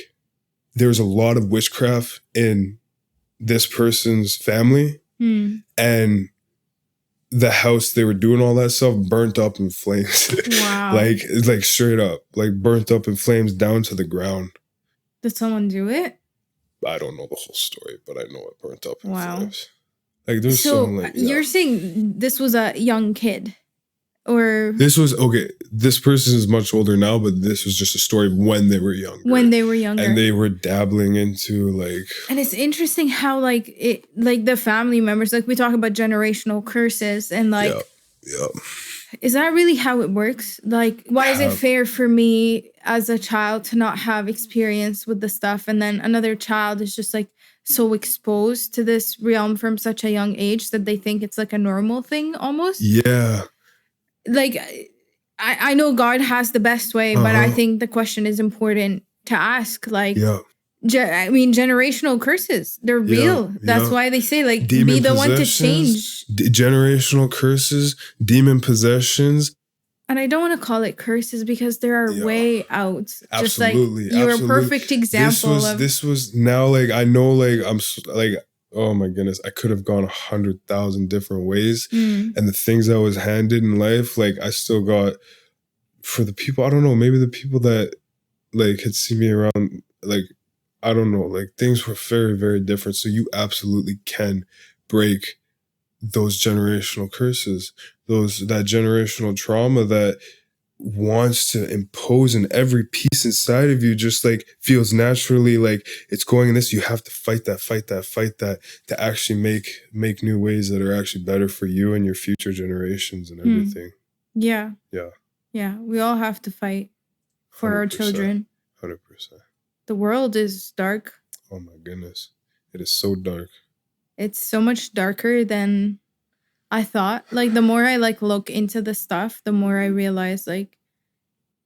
there's a lot of witchcraft in this person's family. And the house they were doing all that stuff burnt up in flames.
Wow.
like straight up, like burnt up in flames down to the ground.
Did someone do it?
I don't know the whole story, but I know it burnt up in flames. Like there's
so
some like
you're saying this was a young kid, or
this was okay. This person is much older now, but this was just a story of when they were younger.
When they were younger,
and they were dabbling into like.
And it's interesting how like it, like the family members, like we talk about generational curses, and like, is that really how it works? Like, why is it fair for me as a child to not have experience with the stuff, and then another child is just like so exposed to this realm from such a young age that they think it's like a normal thing almost?
Yeah.
Like, I know God has the best way, but I think the question is important to ask. Like, I mean, generational curses, they're real. That's why they say, like,
demon
be the one to change.
Generational curses, demon possessions.
And I don't want to call it curses because there are way out. Just like
Absolutely.
you're a perfect example
this was now like, I know, like, I'm like, oh my goodness, I could have gone 100,000 different ways. And the things I was handed in life, like I still got, for the people, I don't know, maybe the people that like had seen me around, like, I don't know, like things were very, very different. So you absolutely can break those generational curses, that generational trauma that wants to impose, and every piece inside of you just like feels naturally like it's going in this. You have to fight that to actually make new ways that are actually better for you and your future generations and everything.
Yeah.
Yeah.
Yeah. We all have to fight for our
100%.
children.
100%.
The world is dark.
Oh my goodness. It is so dark.
It's so much darker than I thought. Like, the more I like look into the stuff, the more I realize like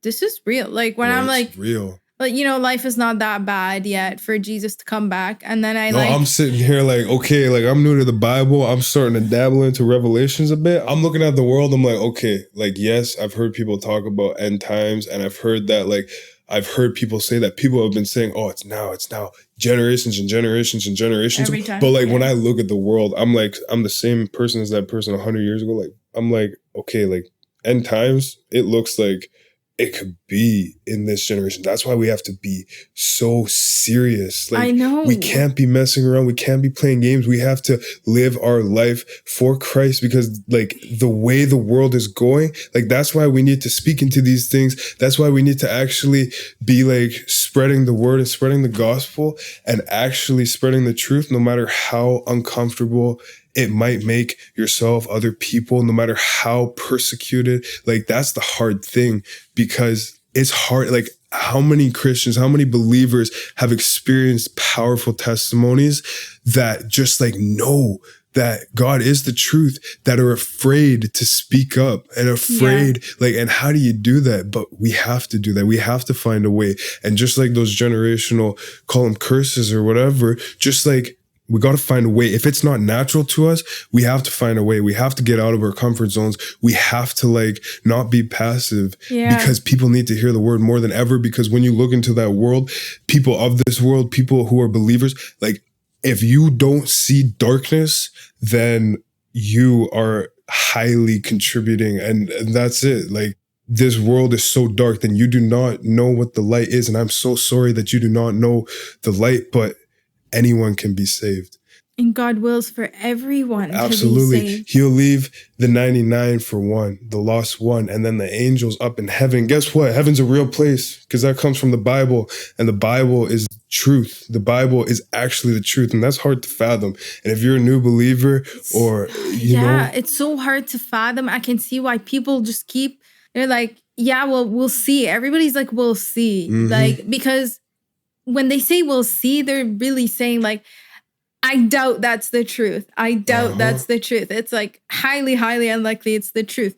this is real. Like when I'm
it's
like
real.
Like, you know, life is not that bad yet for Jesus to come back. And then
I'm sitting here like, okay, like I'm new to the Bible. I'm starting to dabble into Revelations a bit. I'm looking at the world. I'm like, okay, like, yes, I've heard people talk about end times. And I've heard that, like, I've heard people say that people have been saying, oh, it's now, generations and generations and generations.
Every time,
but like, when I look at the world, I'm like, I'm the same person as that person 100 years ago. Like, I'm like, okay, like end times, it looks like it could be in this generation. That's why we have to be so serious. Like,
I know.
We can't be messing around. We can't be playing games. We have to live our life for Christ, because like the way the world is going, like that's why we need to speak into these things. That's why we need to actually be like spreading the word and spreading the gospel and actually spreading the truth, no matter how uncomfortable it might make yourself, other people, no matter how persecuted. Like that's the hard thing, because it's hard. Like how many Christians, how many believers have experienced powerful testimonies that just like know that God is the truth, that are afraid to speak up and afraid, like, and how do you do that? But we have to do that. We have to find a way. And just like those generational, call them curses or whatever, just like, we got to find a way. If it's not natural to us, we have to find a way. We have to get out of our comfort zones. We have to like not be passive, because people need to hear the word more than ever. Because when you look into that world, people of this world, people who are believers, like if you don't see darkness, then you are highly contributing. And that's it. Like this world is so dark, then you do not know what the light is. And I'm so sorry that you do not know the light, but anyone can be saved.
And God wills for everyone
Absolutely.
to be saved.
He'll leave the 99 for one, the lost one, and then the angels up in heaven. Guess what? Heaven's a real place, because that comes from the Bible, and the Bible is truth. The Bible is actually the truth, and that's hard to fathom. And if you're a new believer or, you know.
It's so hard to fathom. I can see why people just they're like, yeah, well, we'll see. Everybody's like, we'll see. Like, because when they say we'll see, they're really saying like, I doubt that's the truth. I doubt that's the truth. It's like highly, highly unlikely it's the truth.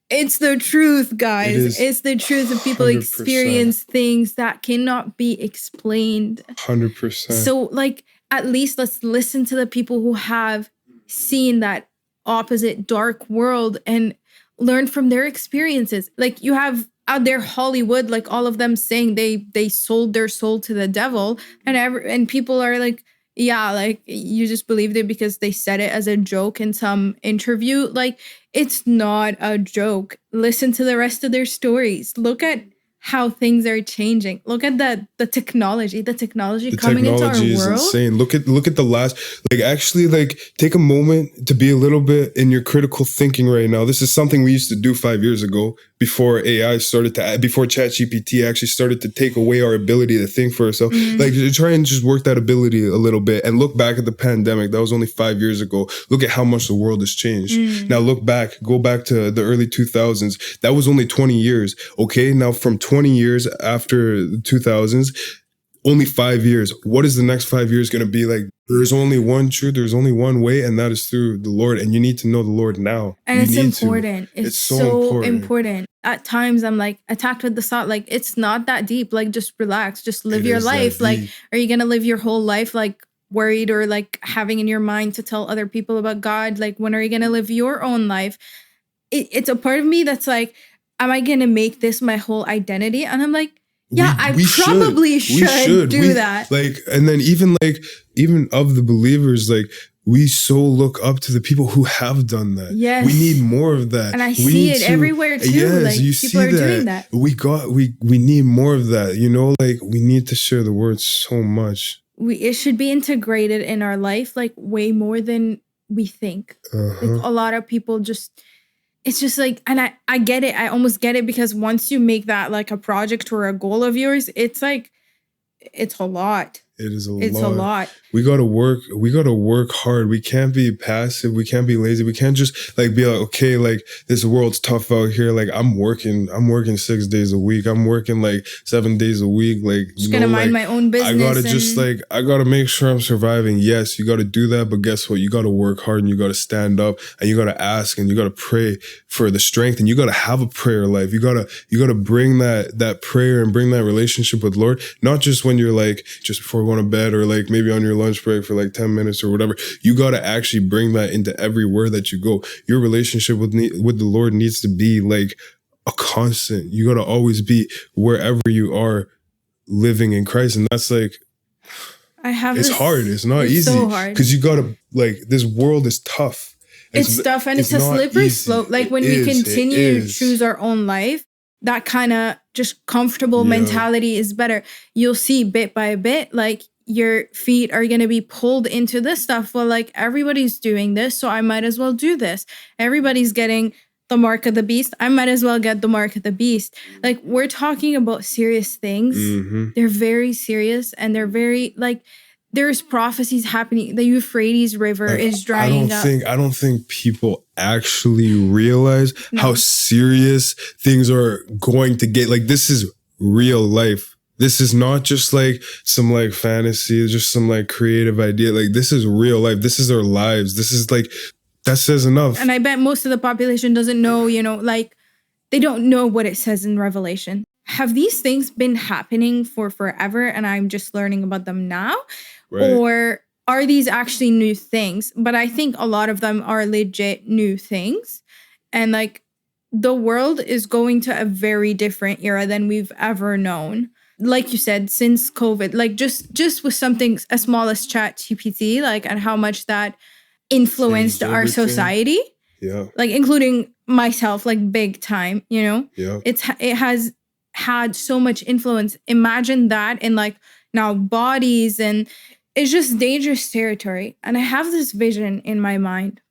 It's the truth, guys. It's the truth. Of people
100%.
Experience things that cannot be explained.
100%.
So like, at least let's listen to the people who have seen that opposite dark world and learn from their experiences. Like you have out there Hollywood, like all of them saying they sold their soul to the devil, and people are like, yeah, like you just believed it because they said it as a joke in some interview. Like it's not a joke. Listen to the rest of their stories. Look at how things are changing. Look at the technology. The technology coming into our world. The technology is
insane. Look at the last, like actually like take a moment to be a little bit in your critical thinking right now. This is something we used to do 5 years ago before AI started before ChatGPT actually started to take away our ability to think for ourselves. Like try and just work that ability a little bit and look back at the pandemic. That was only 5 years ago. Look at how much the world has changed. Now go back to the early 2000s. That was only 20 years. Okay. Now from 20 years after the 2000s, only 5 years. What is the next 5 years going to be like? There's only one truth. There's only one way, and that is through the Lord. And you need to know the Lord now.
And it's important. It's so important. At times, I'm like attacked with the thought, like, it's not that deep. Like, just relax. Just live your life. Like, are you going to live your whole life like worried or like having in your mind to tell other people about God? Like, when are you going to live your own life? It's a part of me that's like, am I going to make this my whole identity? And I'm like, yeah, I probably should do that.
Like, and then even of the believers, like we so look up to the people who have done that.
Yes.
We need more of that.
And I see it everywhere too.
Yes,
like
you
people
see
are doing that.
We need more of that, you know, like we need to share the word so much.
It should be integrated in our life, like way more than we think. Like a lot of people just, it's just like, and I get it. I almost get it, because once you make that like a project or a goal of yours, it's like, it's a lot.
It is a
It's
lot.
a lot.
We gotta work hard. We can't be passive. We can't be lazy. We can't just like be like, okay, like this world's tough out here. Like I'm working 6 days a week. I'm working like 7 days a week. Like
Just gonna mind my own business.
I gotta make sure I'm surviving. Yes, you gotta do that, but guess what? You gotta work hard, and you gotta stand up, and you gotta ask, and you gotta pray for the strength, and you gotta have a prayer life. You gotta bring that prayer and bring that relationship with Lord, not just when you're like just before going to bed, or like maybe on your lunch break for like 10 minutes or whatever. You got to actually bring that into everywhere that you go. Your relationship with the Lord needs to be like a constant. You got to always be wherever you are living in Christ. And that's like, it's hard. It's not easy.
So hard.
Because you got to, like, this world is tough.
It's tough, and it's a slippery slope. Like when we continue to choose our own life, that kind of just comfortable mentality is better. You'll see bit by bit, like your feet are going to be pulled into this stuff. Well, like everybody's doing this, so I might as well do this. Everybody's getting the mark of the beast. I might as well get the mark of the beast. Like we're talking about serious things. Mm-hmm. They're very serious, and they're very like, there's prophecies happening. The Euphrates River is drying up.
I don't think people actually realize how serious things are going to get. Like this is real life. This is not just like some like fantasy, just some like creative idea. Like this is real life. This is our lives. This is like, that says enough.
And I bet most of the population doesn't know, like they don't know what it says in Revelation. Have these things been happening for forever and I'm just learning about them now? Right. Or are these actually new things? But I think a lot of them are legit new things. And like the world is going to a very different era than we've ever known. Like you said, since COVID, like just with something as small as ChatGPT, like and how much that influenced our society.
Yeah.
Like including myself, like big time, Yeah. It has had so much influence. Imagine that in like now bodies, and it's just dangerous territory. And I have this vision in my mind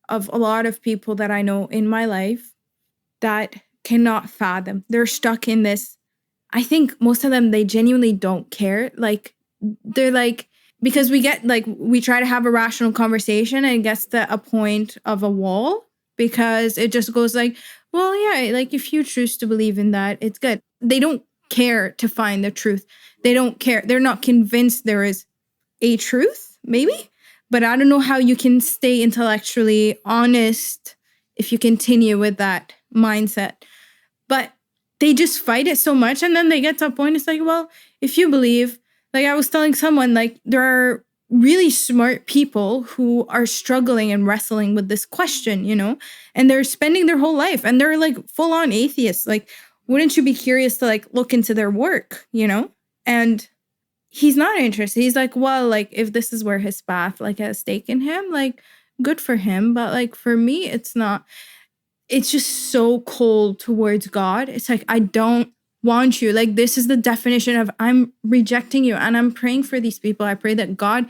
of a lot of people that I know in my life that cannot fathom. They're stuck in this. I think most of them, they genuinely don't care. Like they're like, because we try to have a rational conversation and it gets to a point of a wall, because it just goes like, well, yeah, like if you choose to believe in that, it's good. They don't care to find the truth. They don't care. They're not convinced there is a truth, maybe. But I don't know how you can stay intellectually honest if you continue with that mindset. But they just fight it so much. And then they get to a point, it's like, well, if you believe, like I was telling someone, like there are really smart people who are struggling and wrestling with this question, and they're spending their whole life and they're like full on atheists. Like, wouldn't you be curious to like look into their work, And he's not interested. He's like, well, like if this is where his path like has taken him, like good for him. But like for me, it's not. It's just so cold towards God. It's like, I don't want you. Like, this is the definition of I'm rejecting you. And I'm praying for these people. I pray that God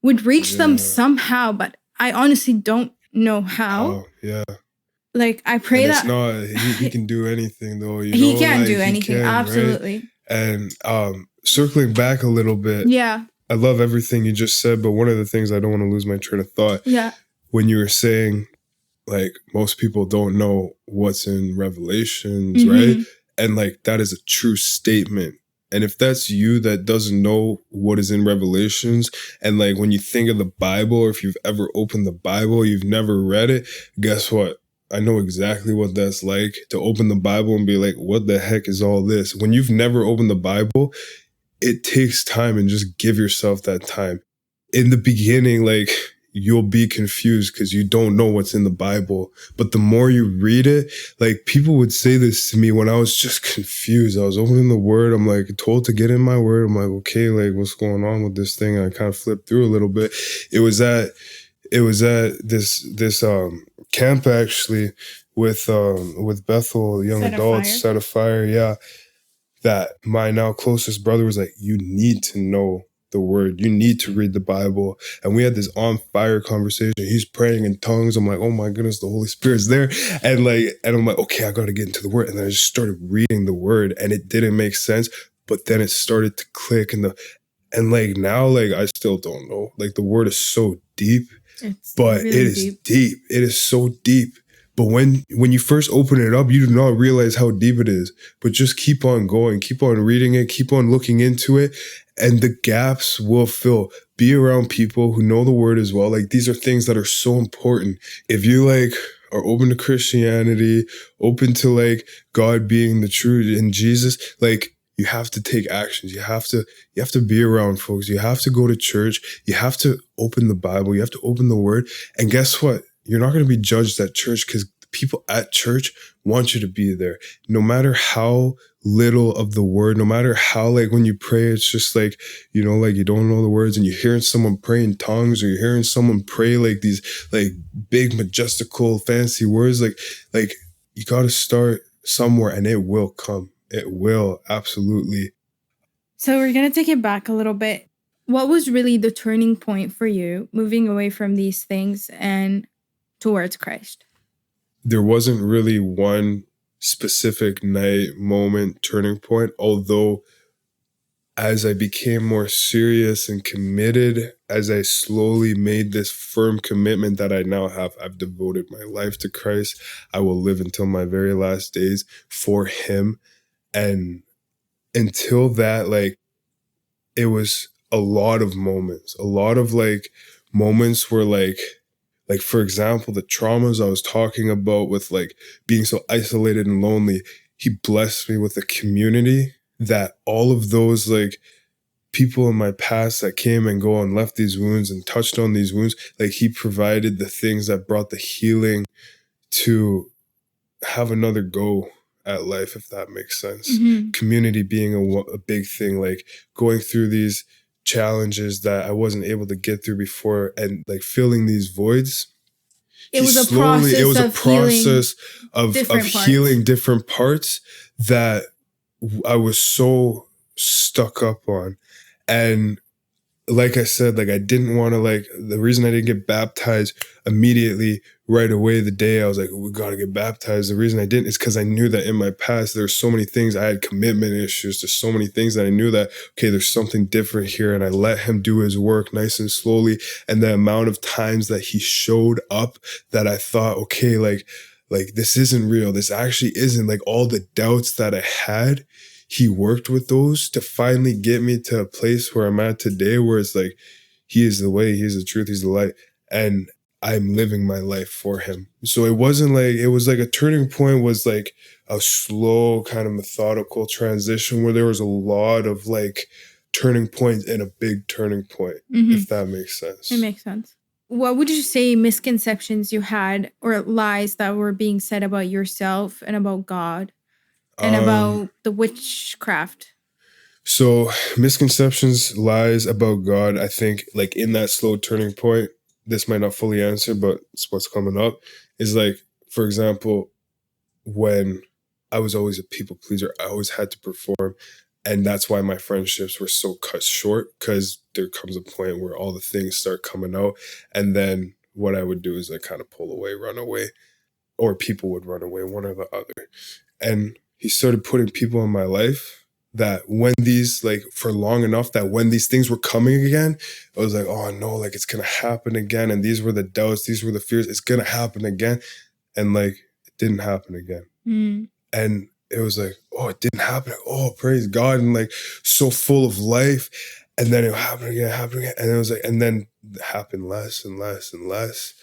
would reach them somehow, but I honestly don't know how.
Oh, yeah.
Like, I pray
and
that.
It's not, he can do anything though.
He can do anything. Absolutely.
Right? And circling back a little bit.
Yeah.
I love everything you just said, but one of the things, I don't want to lose my train of thought.
Yeah.
When you were saying, like, most people don't know what's in Revelations, right? And like, that is a true statement. And if that's you that doesn't know what is in Revelations, and like when you think of the Bible, or if you've ever opened the Bible, you've never read it, guess what? I know exactly what that's like, to open the Bible and be like, what the heck is all this? When you've never opened the Bible, it takes time, and just give yourself that time. In the beginning, like, you'll be confused because you don't know what's in the Bible. But the more you read it, like people would say this to me when I was just confused. I was opening the word. I'm like told to get in my word. I'm like, okay, like what's going on with this thing? And I kind of flipped through a little bit. It was at this camp actually with Bethel young adults, Set of Fire. Yeah. That my now closest brother was like, you need to know the word. You need to read the Bible. And we had this on fire conversation. He's praying in tongues. I'm like, oh my goodness, the Holy Spirit's there. And I'm like, okay, I got to get into the word. And then I just started reading the word, and it didn't make sense. But then it started to click, and now, like, I still don't know. Like, the word is so deep, but really it is deep. It is so deep. But when you first open it up, you do not realize how deep it is. But just keep on going, keep on reading it, keep on looking into it, and the gaps will fill. Be around people who know the word as well. Like, these are things that are so important. If you like are open to Christianity, open to like God being the truth in Jesus, like, you have to take actions. You have to be around folks. You have to go to church. You have to open the Bible. You have to open the word. And guess what? You're not going to be judged at church, because people at church want you to be there. No matter how little of the word, no matter how, like, when you pray, it's just like, you know, like, you don't know the words, and you're hearing someone pray in tongues, or you're hearing someone pray like these like big, majestical, fancy words. Like you got to start somewhere, and it will come. It will, absolutely.
So we're going to take it back a little bit. What was really the turning point for you moving away from these things and towards Christ?
There wasn't really one specific night, moment, turning point, although as I became more serious and committed, as I slowly made this firm commitment that I now have, I've devoted my life to Christ. I will live until my very last days for him. And until that, like, it was a lot of moments where like, for example, the traumas I was talking about with like being so isolated and lonely, he blessed me with a community that all of those like people in my past that came and go and left these wounds and touched on these wounds, like, he provided the things that brought the healing to have another go at life, if that makes sense. Mm-hmm. Community being a big thing, like going through these challenges that I wasn't able to get through before, and like filling these voids. It was a process of healing different parts that I was so stuck up on. And like I said, like, I didn't want to, like, the reason I didn't get baptized immediately right away the day I was like, we got to get baptized. The reason I didn't is because I knew that in my past, there's so many things. I had commitment issues to so many things that I knew that, okay, there's something different here. And I let him do his work nice and slowly. And the amount of times that he showed up that I thought, okay, like this isn't real. This actually isn't, like, all the doubts that I had. He worked with those to finally get me to a place where I'm at today, where it's like, he is the way, he is the truth, he's the light. And I'm living my life for him. So it wasn't like, it was like a turning point was like a slow kind of methodical transition where there was a lot of like turning points and a big turning point, if that makes sense.
It makes sense. What would you say misconceptions you had or lies that were being said about yourself and about God? And about the witchcraft?
So misconceptions, lies about God, I think, like, in that slow turning point, this might not fully answer, but it's what's coming up, is like, for example, when I was always a people pleaser, I always had to perform. And that's why my friendships were so cut short, because there comes a point where all the things start coming out. And then what I would do is I kind of pull away, run away, or people would run away, one or the other. And he started putting people in my life that when these, like, for long enough, that when these things were coming again, I was like, oh no, like, it's going to happen again. And these were the doubts, these were the fears, it's going to happen again. And like, it didn't happen again. And it was like, oh, it didn't happen. Oh, praise God. And like, so full of life. And then it happened again. And it was like, and then it happened less and less and less.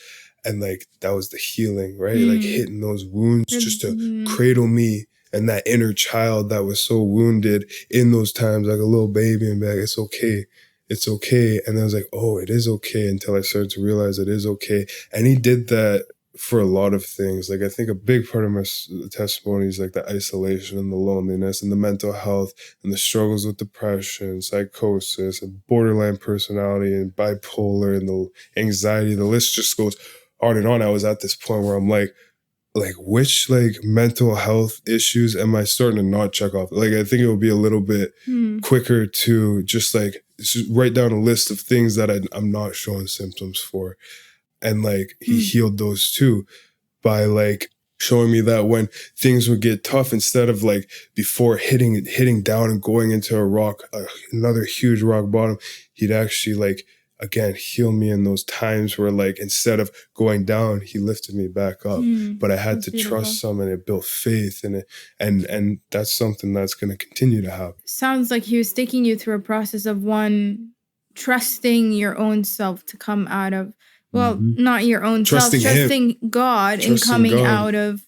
And like, that was the healing, right? Like hitting those wounds just to cradle me. And that inner child that was so wounded in those times, like a little baby, and be like, it's okay. It's okay. And I was like, oh, it is okay, until I started to realize it is okay. And he did that for a lot of things. Like, I think a big part of my testimony is like the isolation and the loneliness and the mental health and the struggles with depression, psychosis, and borderline personality and bipolar and the anxiety. The list just goes on and on. I was at this point where I'm like, which like mental health issues am I starting to not check off? Like, I think it would be a little bit quicker to just like write down a list of things that I'm not showing symptoms for. And like he healed those too by like showing me that when things would get tough, instead of like before hitting down and going into a rock, another huge rock bottom, he'd actually like, again, heal me in those times where like, instead of going down, he lifted me back up. But I had to trust someone, and it built faith in it. And that's something that's going to continue to happen.
Sounds like he was taking you through a process of trusting your own self to come out of, not your own
Trusting
self, trusting God in coming out of,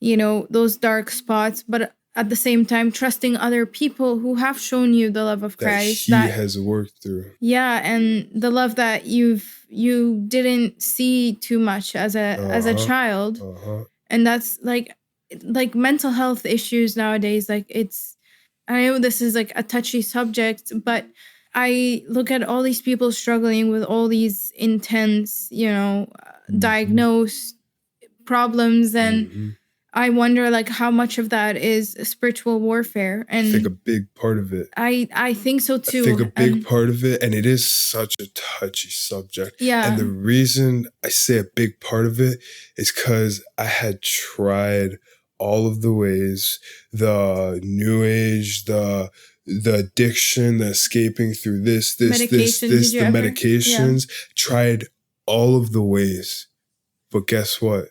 those dark spots, but at the same time, trusting other people who have shown you the love of Christ
that he has worked through.
Yeah, and the love that you didn't see too much as a child, and that's like mental health issues nowadays. Like I know this is like a touchy subject, but I look at all these people struggling with all these intense, diagnosed problems, and I wonder like how much of that is spiritual warfare. And
I think a big part of it.
I think so too.
I think a big part of it, and it is such a touchy subject.
Yeah.
And the reason I say a big part of it is because I had tried all of the ways, the new age, the addiction, the escaping through the medications, tried all of the ways. But guess what?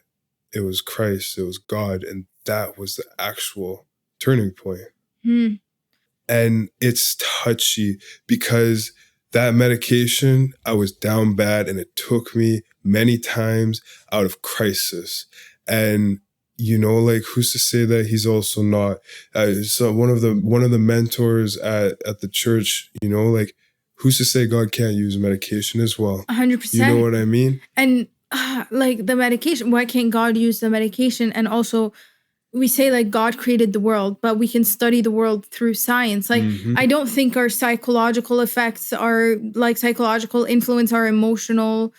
It was Christ, it was God, and that was the actual turning point. And it's touchy because that medication, I was down bad, and it took me many times out of crisis. And like, who's to say that he's also not? So one of the mentors at the church, like, who's to say God can't use medication as well?
100%.
You know what I mean?
And like the medication, why can't God use the medication? And also, we say like God created the world, but we can study the world through science. Like, I don't think our psychological effects are like psychological influence, our emotional,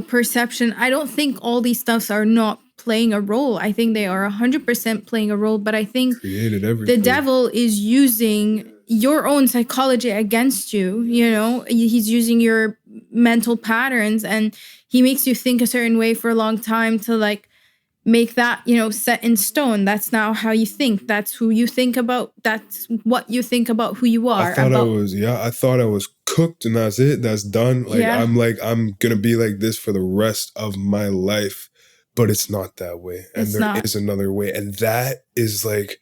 perception. I don't think all these stuffs are not playing a role. I think they are 100% playing a role, but I think
created everything.
The devil is using your own psychology against you. He's using your mental patterns, and he makes you think a certain way for a long time to like make that, set in stone. That's now how you think. That's who you think about. That's what you think about who you are.
I thought I was cooked, and that's it. That's done. I'm going to be like this for the rest of my life. But it's not that way. And there is another way. And that is like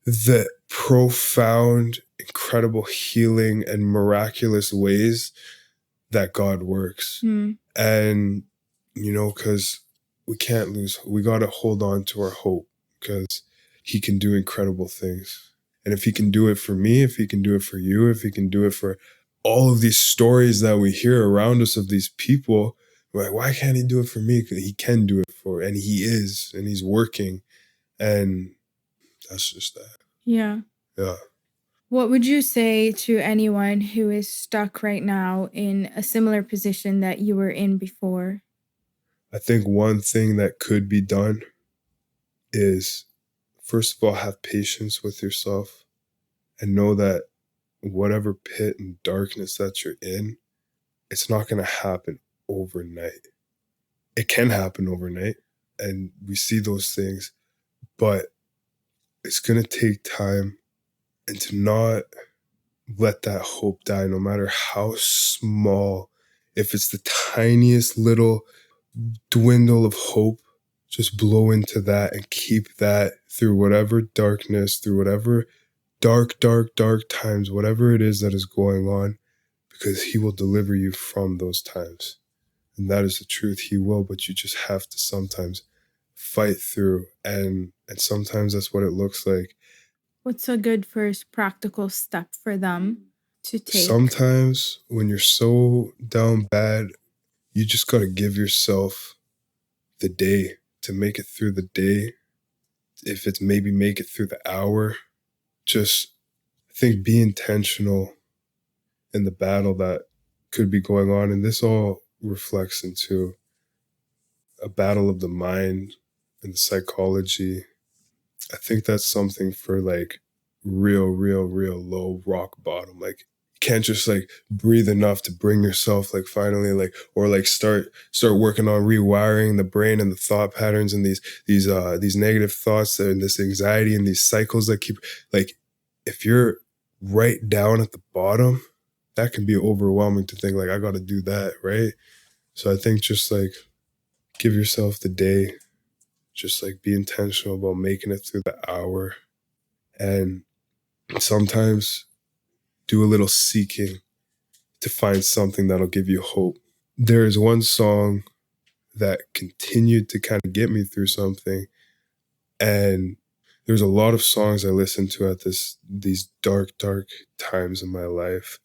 the profound, incredible healing and miraculous ways that God works. And, because we can't lose. We got to hold on to our hope, because he can do incredible things. And if he can do it for me, if he can do it for you, if he can do it for all of these stories that we hear around us of these people, we're like, why can't he do it for me? Because he can do it and he is, and he's working. And that's just that.
Yeah.
Yeah.
What would you say to anyone who is stuck right now in a similar position that you were in before?
I think one thing that could be done is, first of all, have patience with yourself and know that whatever pit and darkness that you're in, it's not going to happen overnight. It can happen overnight, and we see those things, but it's going to take time, and to not let that hope die, no matter how small. If it's the tiniest little dwindle of hope, just blow into that and keep that through whatever darkness, through whatever dark times, whatever it is that is going on, because he will deliver you from those times. And that is the truth. He will, but you just have to sometimes fight through. And sometimes that's what it looks like.
What's a good first practical step for them to take?
Sometimes when you're so down bad, you just got to give yourself the day to make it through the day. If it's maybe make it through the hour, just be intentional in the battle that could be going on. And this all reflects into a battle of the mind and the psychology. I think that's something for like real low rock bottom. Like, can't just like breathe enough to bring yourself like finally like, or like start working on rewiring the brain and the thought patterns and these negative thoughts and this anxiety and these cycles that keep like, if you're right down at the bottom, that can be overwhelming to think like, I got to do that. Right. So I think just like give yourself the day, just like be intentional about making it through the hour, and sometimes do a little seeking to find something that'll give you hope. There is one song that continued to kind of get me through something. And there's a lot of songs I listened to at these dark times in my life.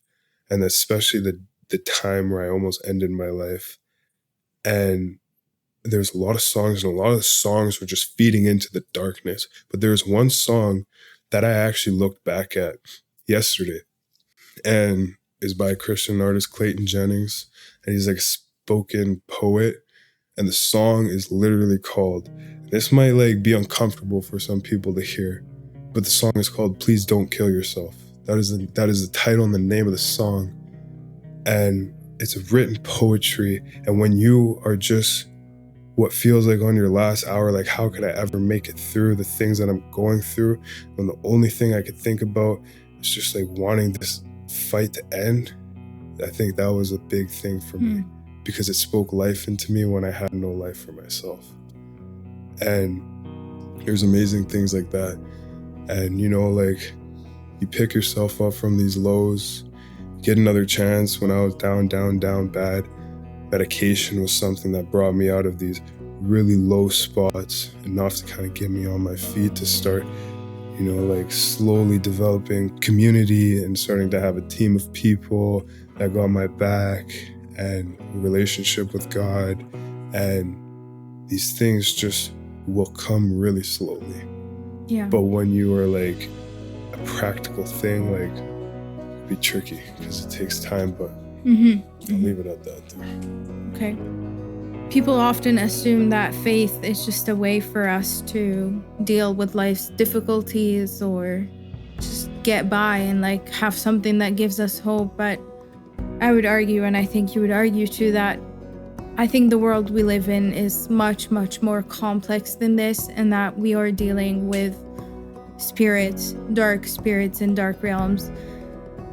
And especially the time where I almost ended my life. And there's a lot of songs, and a lot of the songs were just feeding into the darkness. But there's one song that I actually looked back at yesterday, and is by a Christian artist, Clayton Jennings, and he's like a spoken poet, and the song is literally called, this might like be uncomfortable for some people to hear, but the song is called Please Don't Kill Yourself. That is the title and the name of the song, and it's written poetry. And when you are just what feels like on your last hour, like how could I ever make it through the things that I'm going through, when the only thing I could think about is just like wanting this fight to end, I think that was a big thing for me, because it spoke life into me when I had no life for myself. And there's amazing things like that. And you know, like you pick yourself up from these lows, get another chance. When I was down bad, medication was something that brought me out of these really low spots enough to kind of get me on my feet to start, you know, like slowly developing community and starting to have a team of people that got my back, and a relationship with God. And these things just will come really slowly.
Yeah.
But when you are like a practical thing, like it'd be tricky because it takes time, but I'll leave it at that there.
Okay. People often assume that faith is just a way for us to deal with life's difficulties or just get by and like have something that gives us hope. But I would argue, and I think you would argue too, that I think the world we live in is much, much more complex than this, and that we are dealing with spirits in dark realms.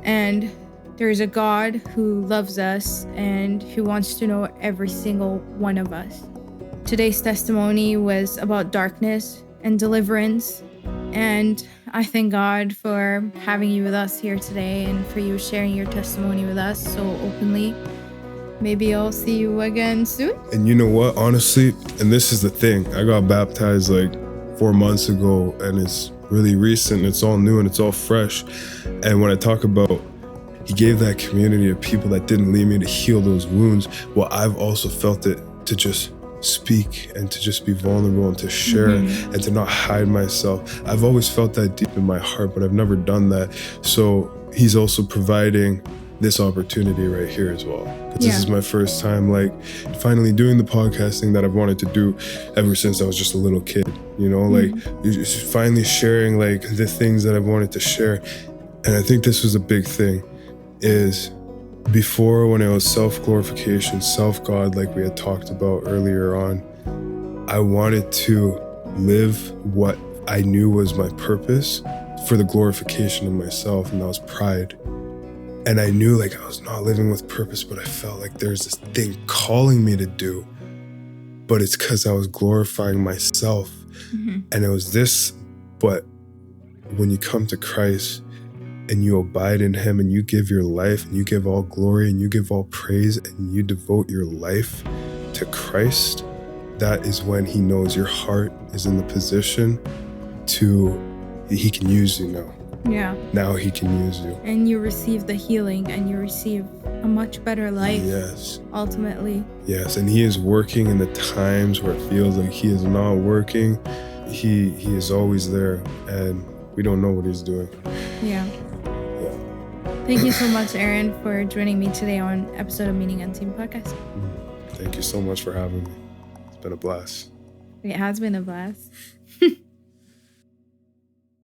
And there is a God who loves us and who wants to know every single one of us. Today's testimony was about darkness and deliverance, and I thank God for having you with us here today and for you sharing your testimony with us so openly. Maybe I'll see you again soon.
And you know what, honestly, and this is the thing, I got baptized like 4 months ago, and it's really recent, it's all new and it's all fresh. And when I talk about He gave that community of people that didn't leave me to heal those wounds, well, I've also felt it to just speak and to just be vulnerable and to share and to not hide myself. I've always felt that deep in my heart, but I've never done that. So He's also providing this opportunity right here as well. This is my first time like finally doing the podcasting that I've wanted to do ever since I was just a little kid, you know, like just finally sharing like the things that I've wanted to share. And I think this was a big thing, is before, when it was self-glorification, self-God, like we had talked about earlier on, I wanted to live what I knew was my purpose for the glorification of myself, and that was pride. And I knew like I was not living with purpose, but I felt like there's this thing calling me to do, but it's because I was glorifying myself. And it was this, but when you come to Christ and you abide in Him and you give your life and you give all glory and you give all praise and you devote your life to Christ, that is when He knows your heart is in the position to, He can use you now.
Yeah.
Now He can use you.
And you receive the healing and you receive a much better life.
Yes.
Ultimately.
Yes, and He is working in the times where it feels like He is not working. He is always there, and we don't know what He's doing.
Yeah. Thank you so much, Aaron, for joining me today on episode of Meaning Unseen podcast.
Thank you so much for having me. It's been a blast.
It has been a blast.